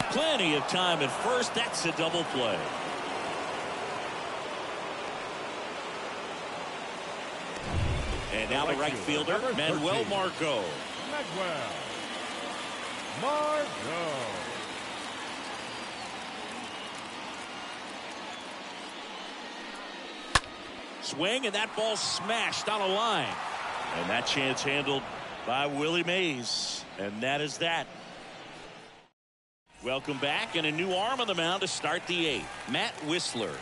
Plenty of time at first. That's a double play. And now the right fielder, Manuel Margot. Swing, and that ball smashed on a line. And that chance handled by Willie Mays. And that is that. Welcome back, and a new arm on the mound to start the 8th. Matt Whistler.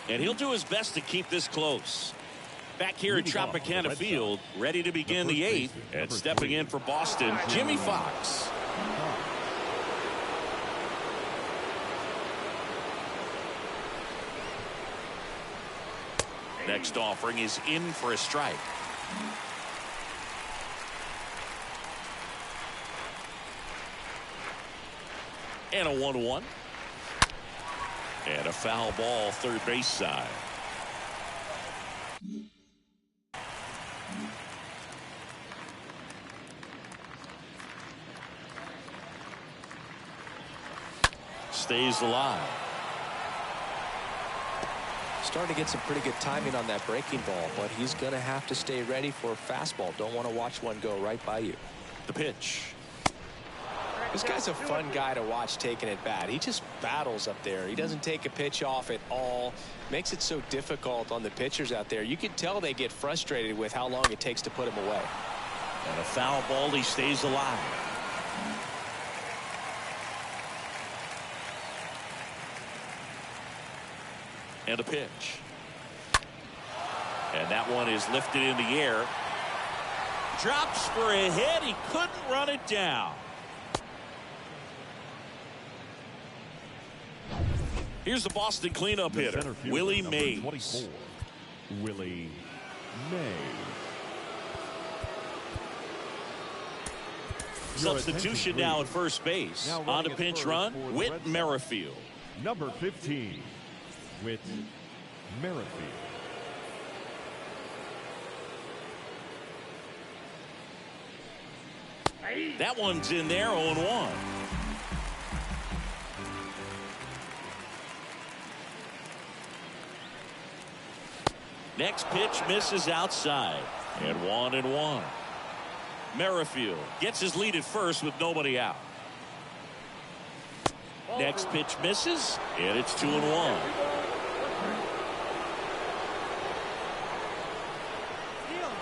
And he'll do his best to keep this close. Back here at Tropicana Field, ready to begin the 8th. And stepping in for Boston, Jimmy Fox. Next offering is in for a strike. And a 1-1. And a foul ball third base side. Stays alive. Starting to get some pretty good timing on that breaking ball, but he's going to have to stay ready for a fastball. Don't want to watch one go right by you. The pitch. This guy's a fun guy to watch taking it bat. He just battles up there. He doesn't take a pitch off at all. Makes it so difficult on the pitchers out there. You can tell they get frustrated with how long it takes to put him away. And a foul ball, he stays alive. And a pitch. And that one is lifted in the air. Drops for a hit. He couldn't run it down. Here's the Boston cleanup hitter, Willie Mays. 24, Willie Mays. Substitution now at first base. On to pinch run, Whit Merrifield. Number 15, Whit Merrifield. That one's in there, 0-1. Next pitch misses outside. And 1-1. Merrifield gets his lead at first with nobody out. Next pitch misses, and it's 2-1.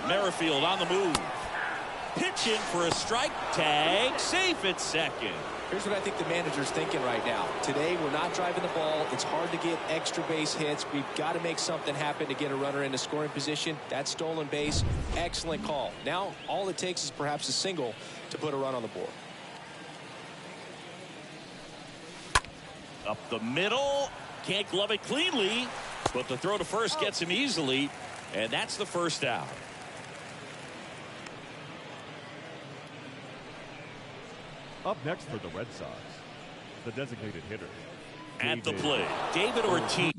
Merrifield on the move. Pitching for a strike. Tag safe at second. Here's what I think the manager's thinking right now. Today, we're not driving the ball. It's hard to get extra base hits. We've got to make something happen to get a runner into scoring position. That stolen base, excellent call. Now, all it takes is perhaps a single to put a run on the board. Up the middle. Can't glove it cleanly, but the throw to first gets him easily, and that's the first out. Up next for the Red Sox, the designated hitter. At the plate, David Ortiz.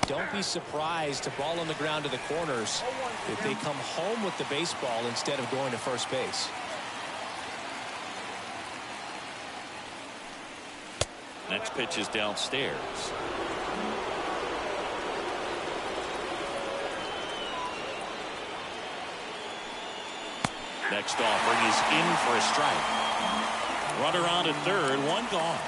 Don't be surprised to ball on the ground to the corners if they come home with the baseball instead of going to first base. Next pitch is downstairs. Next offering is in for a strike. Runner on at third, one gone.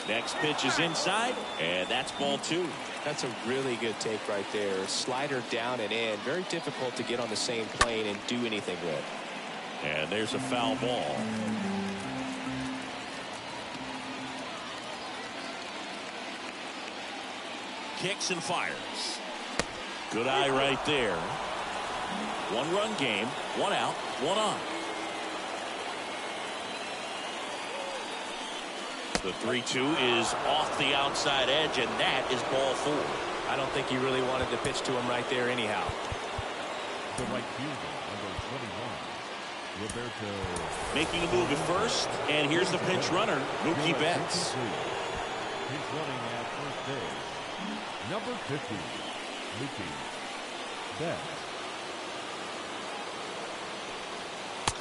Next pitch is inside, and that's ball two. That's a really good take right there. Slider down and in. Very difficult to get on the same plane and do anything with. And there's a foul ball. Kicks and fires. Good eye right there. One-run game, one out, one on. The 3-2 is off the outside edge, and that is ball four. I don't think he really wanted to pitch to him right there anyhow. The right fielder, number 21, Roberto. Making a move at first, and here's the pinch runner, Mookie Betts. Pinch running at first base, number 50, Mookie Betts.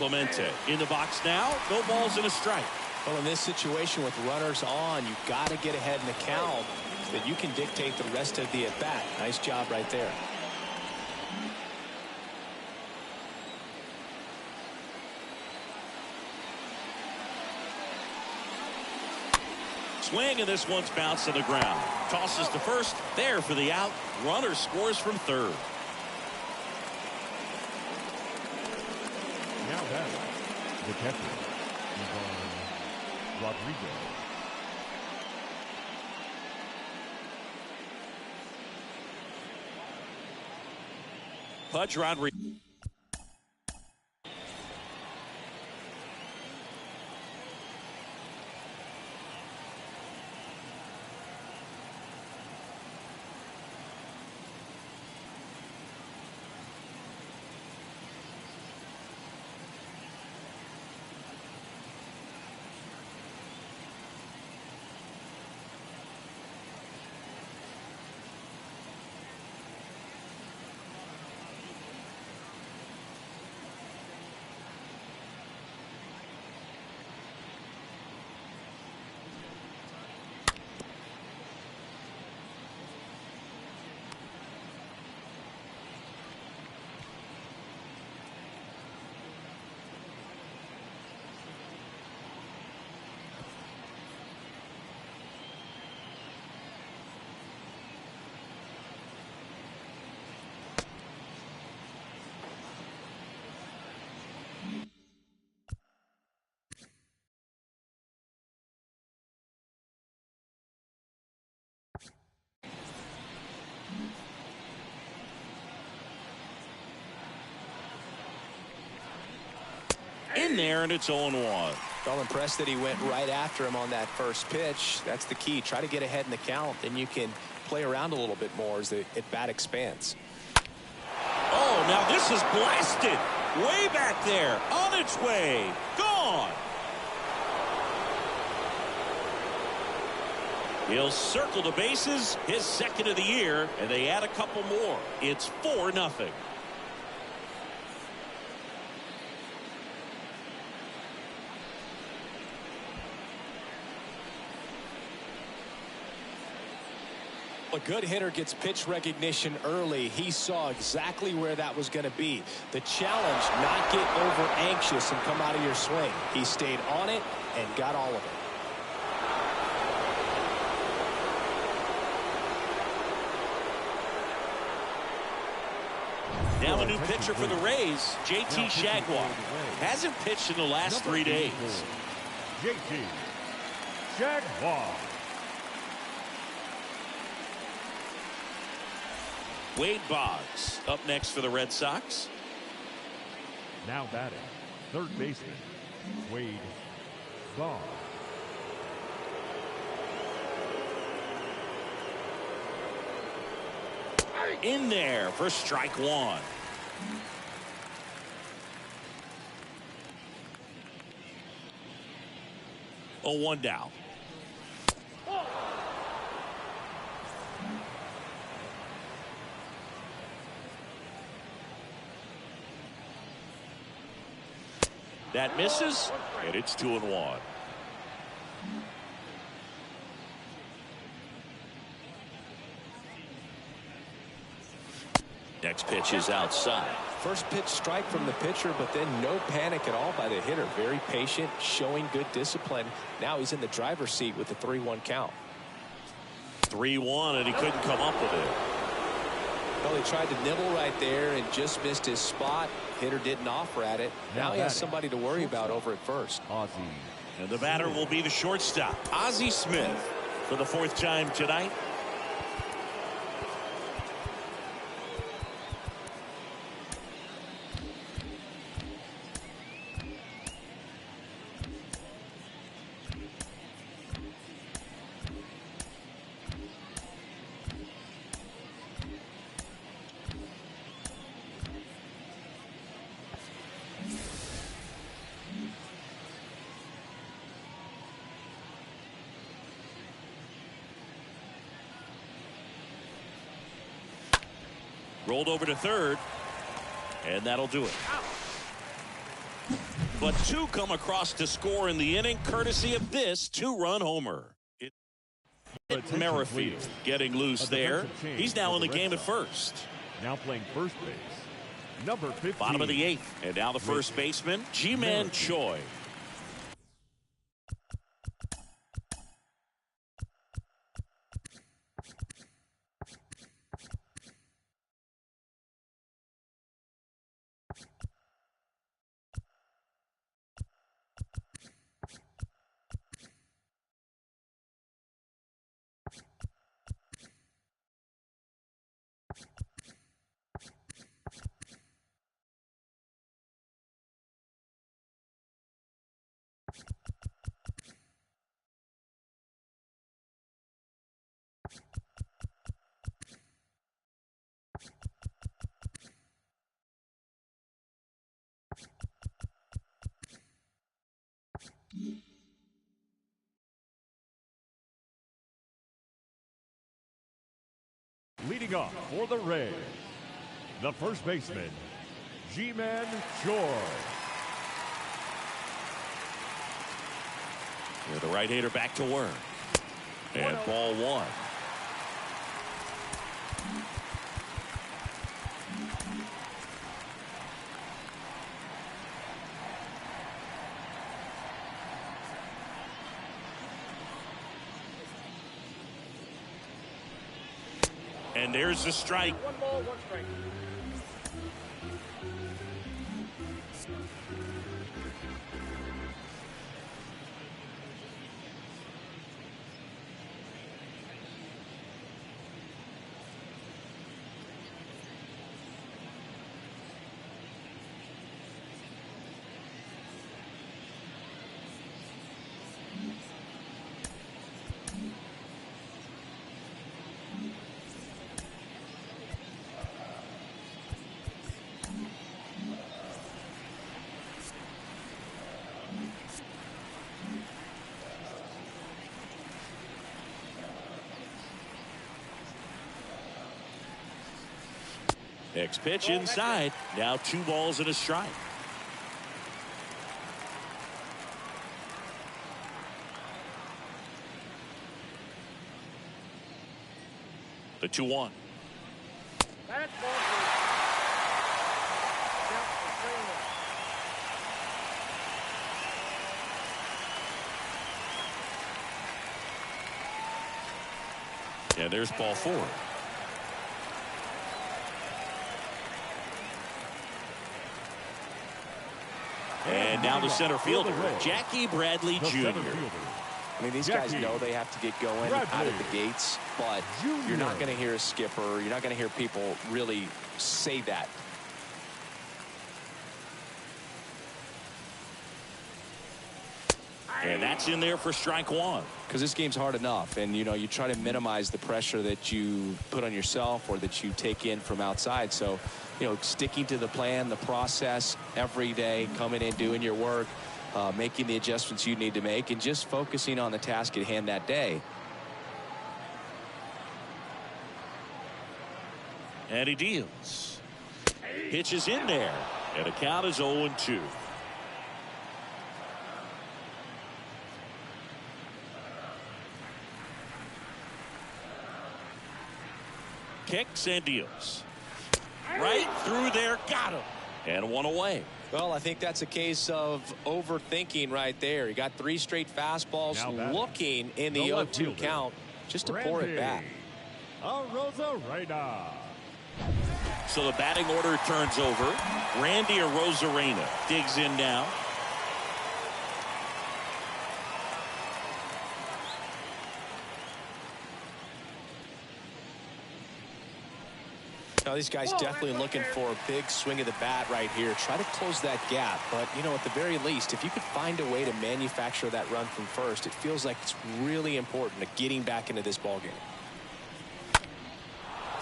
Clemente in the box now. No balls and a strike. Well, in this situation with runners on, you've got to get ahead in the count so that you can dictate the rest of the at-bat. Nice job right there. Swing, and this one's bounced to the ground. Tosses to first, there for the out. Runner scores from third. Now that the catcher, Rodriguez. Budge Rodriguez. In there, and it's 0-1. Well, impressed that he went right after him on that first pitch. That's the key. Try to get ahead in the count, then you can play around a little bit more as the at-bat expands. Oh, now this is blasted. Way back there. On its way. Gone. He'll circle the bases. His second of the year, and they add a couple more. It's 4-0. A good hitter gets pitch recognition early. He saw exactly where that was going to be. The challenge, not get over anxious and come out of your swing. He stayed on it and got all of it. Now a new pitcher for the Rays, JT Jaguar. Hasn't pitched in the last 3 days. JT Jaguar. Wade Boggs up next for the Red Sox. Now batting, third baseman, Wade Boggs. In there for strike one. Oh, 1 down. That misses, and it's 2-1. Next pitch is outside. First pitch strike from the pitcher, but then no panic at all by the hitter. Very patient, showing good discipline. Now he's in the driver's seat with the 3-1 count. 3-1, and he couldn't come up with it. Well, he tried to nibble right there and just missed his spot. Hitter didn't offer at it. Now he has somebody to worry about over at first. Ozzy. And the batter will be the shortstop, Ozzy Smith, for the 4th time tonight. Rolled over to third, and that'll do it. But 2 come across to score in the inning, courtesy of this 2-run homer. Merrifield getting loose there. He's now in the game at first. Now playing first base, number 15. Bottom of the 8th, and now the first baseman, Ji-Man Choi. Leading off for the Rays, the first baseman, Ji-Man Choi. The right-hander back to work. And ball 1. And there's the strike. 1 ball, 1 strike. Next pitch inside. Now 2 balls and a strike. The 2-1. That's ball 3. Count for 3-1. And there's ball 4. And now the center fielder, Jackie Bradley Jr. I mean, these guys know they have to get going out of the gates, but you're not going to hear a skipper. You're not going to hear people really say that. And that's in there for strike one. Because this game's hard enough, and you try to minimize the pressure that you put on yourself or that you take in from outside. So sticking to the plan, the process every day, coming in, doing your work, making the adjustments you need to make, and just focusing on the task at hand that day. And he deals. Pitches in there, and the count is 0-2. Kicks and deals. Right through there, got him. And one away. Well, I think that's a case of overthinking right there. He got 3 straight fastballs looking in the 0-2 count just to pour it back. So the batting order turns over. Randy Arozarena digs in now. Now, these guys definitely looking for a big swing of the bat right here. Try to close that gap. But, at the very least, if you could find a way to manufacture that run from first, it feels like it's really important to getting back into this ballgame.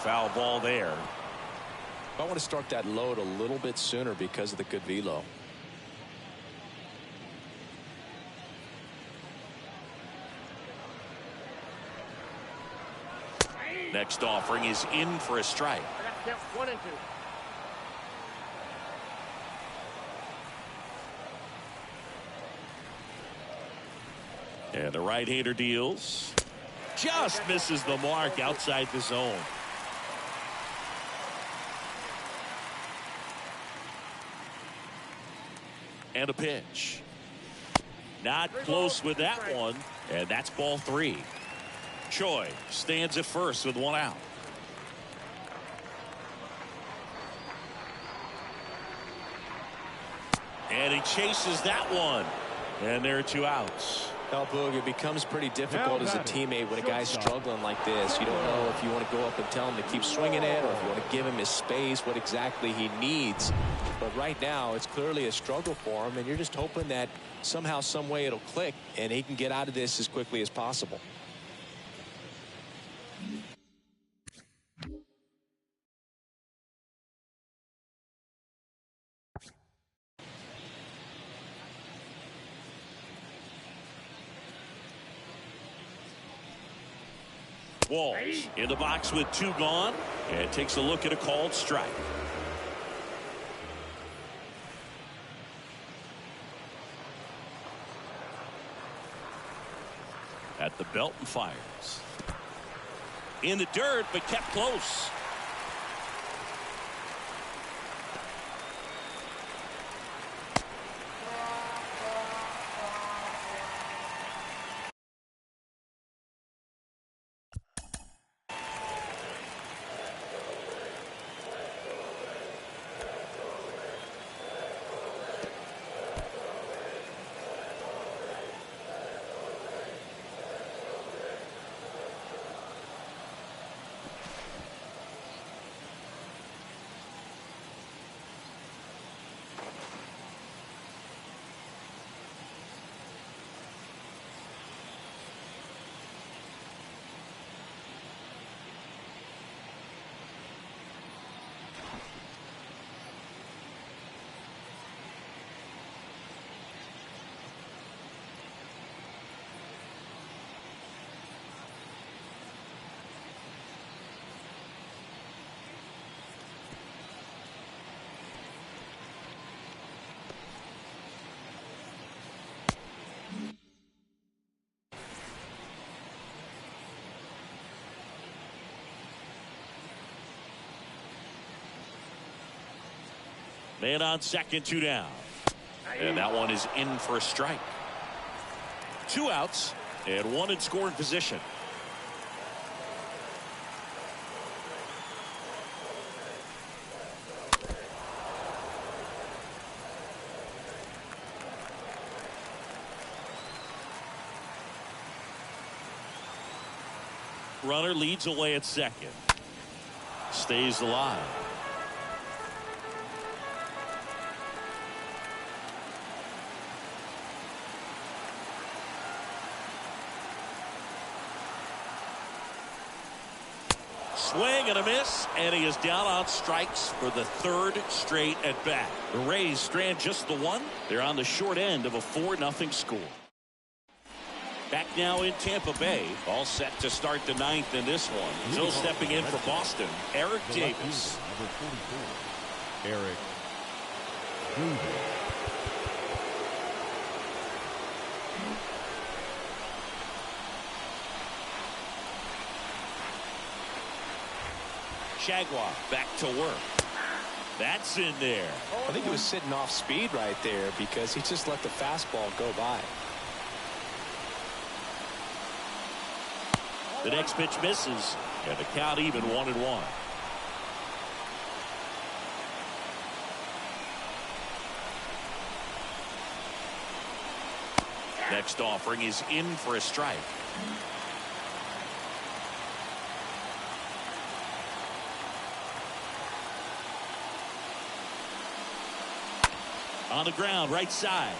Foul ball there. I want to start that load a little bit sooner because of the good velo. Next offering is in for a strike. 1 and 2. And the right-hander deals. Just misses the mark outside the zone. And a pitch. Not close with that one. And that's ball 3. Choi stands at first with 1 out. And he chases that one. And there are 2 outs. Now, Boog, it becomes pretty difficult as a teammate when a guy's struggling like this. You don't know if you want to go up and tell him to keep swinging it or if you want to give him his space, what exactly he needs. But right now, it's clearly a struggle for him, and you're just hoping that somehow, some way it'll click, and he can get out of this as quickly as possible. Walsh in the box with 2 gone and takes a look at a called strike. At the belt and fires. In the dirt, but kept close. Man on second, 2 down. And that one is in for a strike. 2 outs and 1 in scoring position. Runner leads away at second. Stays alive. swing and a miss, and he is down on strikes for the third straight at bat. The Rays strand just the one. They're on the short end of a 4-0 score. Back now in Tampa Bay, all set to start the ninth in this one. Still stepping in for Boston, Eric Davis. Number 44, Eric Davis. Jaguar back to work. That's in there. I think he was sitting off speed right there because he just let the fastball go by. The next pitch misses, and the count even 1-1. Next offering is in for a strike. On the ground, right side.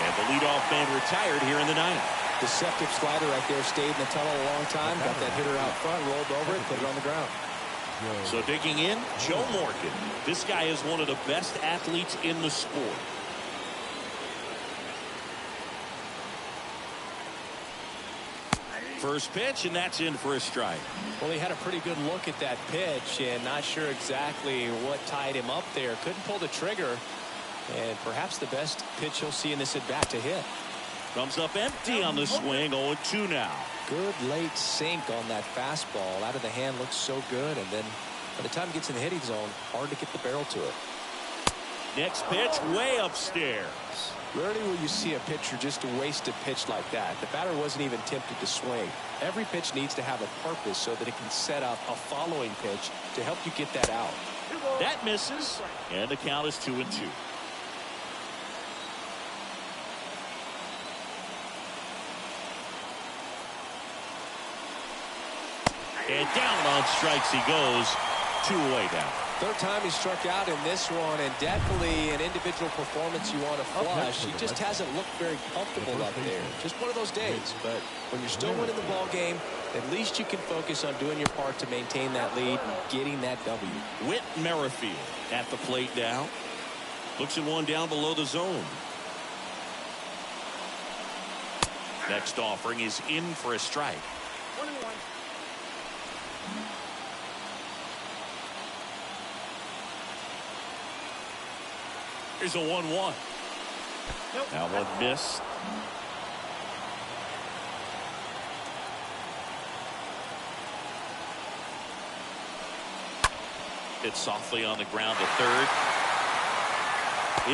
And the leadoff man retired here in the ninth. Deceptive slider right there, stayed in the tunnel a long time, got that hitter out front, rolled over it, put it on the ground. So digging in, Joe Morgan. This guy is one of the best athletes in the sport. First pitch, and that's in for a strike. Well, he had a pretty good look at that pitch and not sure exactly what tied him up there. Couldn't pull the trigger, and perhaps the best pitch he'll see in this at bat to hit. Comes up empty on the swing, 0-2 now. Good late sink on that fastball. Out of the hand, looks so good, and then by the time it gets in the hitting zone, hard to get the barrel to it. Next pitch, way upstairs. Rarely will you see a pitcher just waste a pitch like that. The batter wasn't even tempted to swing. Every pitch needs to have a purpose so that it can set up a following pitch to help you get that out. That misses, and the count is 2-2. And down on strikes he goes. 2 away now. Third time he struck out in this one, and definitely an individual performance you want to flush. He just hasn't looked very comfortable up there. Just one of those days. But when you're still winning the ball game, at least you can focus on doing your part to maintain that lead and getting that W. Whit Merrifield at the plate now. Looks at one down below the zone. Next offering is in for a strike. 1-1. Here's a 1-1. Nope. Now one missed. Hit softly on the ground to third.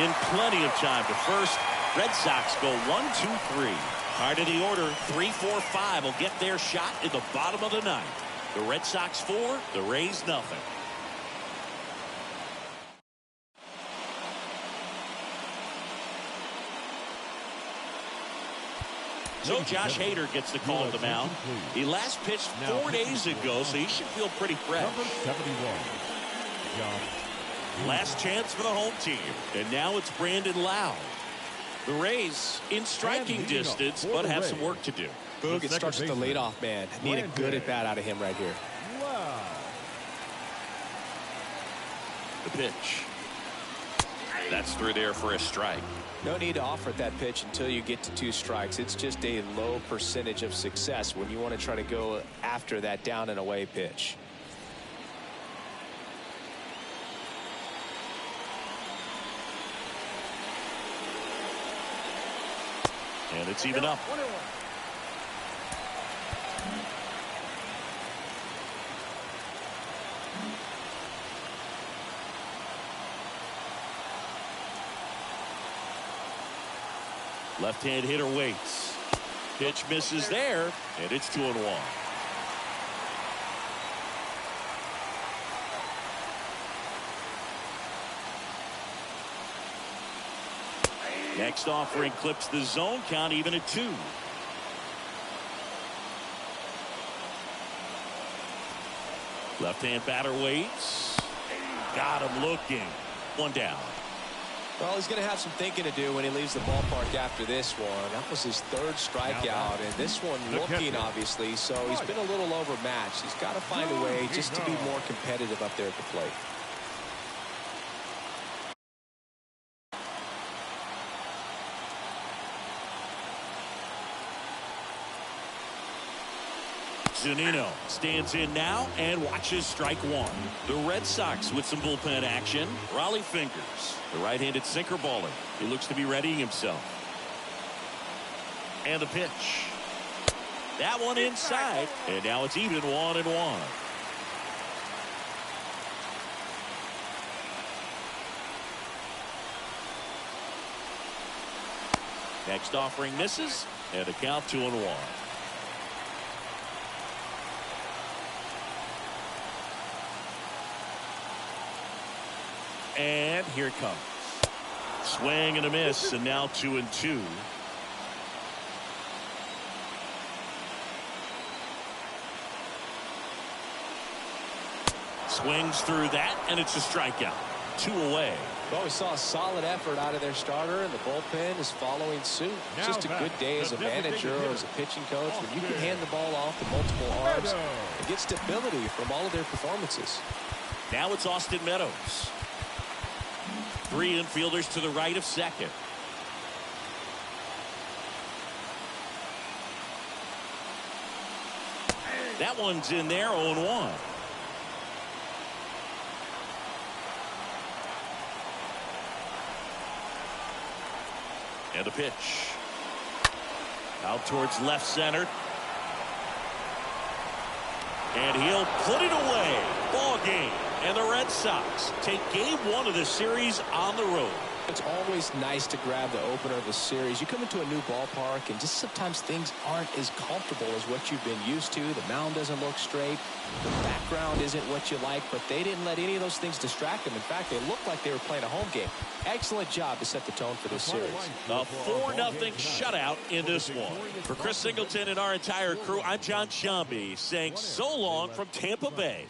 In plenty of time to first. Red Sox go 1-2-3. Part of the order, 3-4-5 will get their shot in the bottom of the ninth. The Red Sox 4, the Rays nothing. So Josh Hader gets the call at the mound. He last pitched 4 days ago, so he should feel pretty fresh. Number 71, John. Last chance for the home team. And now it's Brandon Lowe. The Rays in striking distance, but have some work to do. Boog, it starts with the leadoff man. Need a good at bat out of him right here. Wow. The pitch. That's through there for a strike. No need to offer that pitch until you get to 2 strikes. It's just a low percentage of success when you want to try to go after that down and away pitch. And it's even up. 1-1. Left-hand hitter waits. Pitch misses there, and it's 2-1. Next offering clips the zone, count even at 2. Left-hand batter waits. Got him looking. 1 down. Well, he's going to have some thinking to do when he leaves the ballpark after this one. That was his third strikeout, and this one looking, obviously, so he's been a little overmatched. He's got to find a way just to be more competitive up there at the plate. Cenino stands in now and watches strike one. The Red Sox with some bullpen action. Raleigh fingers. The right-handed sinker balling. He looks to be readying himself. And the pitch. That one inside. And now it's even 1-1. Next offering misses. And a count 2-1. And here it comes. Swing and a miss, and now 2-2. Swings through that, and it's a strikeout. 2 away. Well, we saw a solid effort out of their starter, and the bullpen is following suit. Now Just a good day as a manager or as a pitching coach when you can hand the ball off to multiple arms and get stability from all of their performances. Now it's Austin Meadows. 3 infielders to the right of second. That one's in there, 0-1. And a pitch. Out towards left center. And he'll put it away. Ball game. And the Red Sox take game 1 of the series on the road. It's always nice to grab the opener of the series. You come into a new ballpark and just sometimes things aren't as comfortable as what you've been used to. The mound doesn't look straight. The background isn't what you like, but they didn't let any of those things distract them. In fact, they looked like they were playing a home game. Excellent job to set the tone for this series. A 4-0 shutout in this one. For Chris Singleton and our entire crew, I'm John Shambi saying so long from Tampa Bay.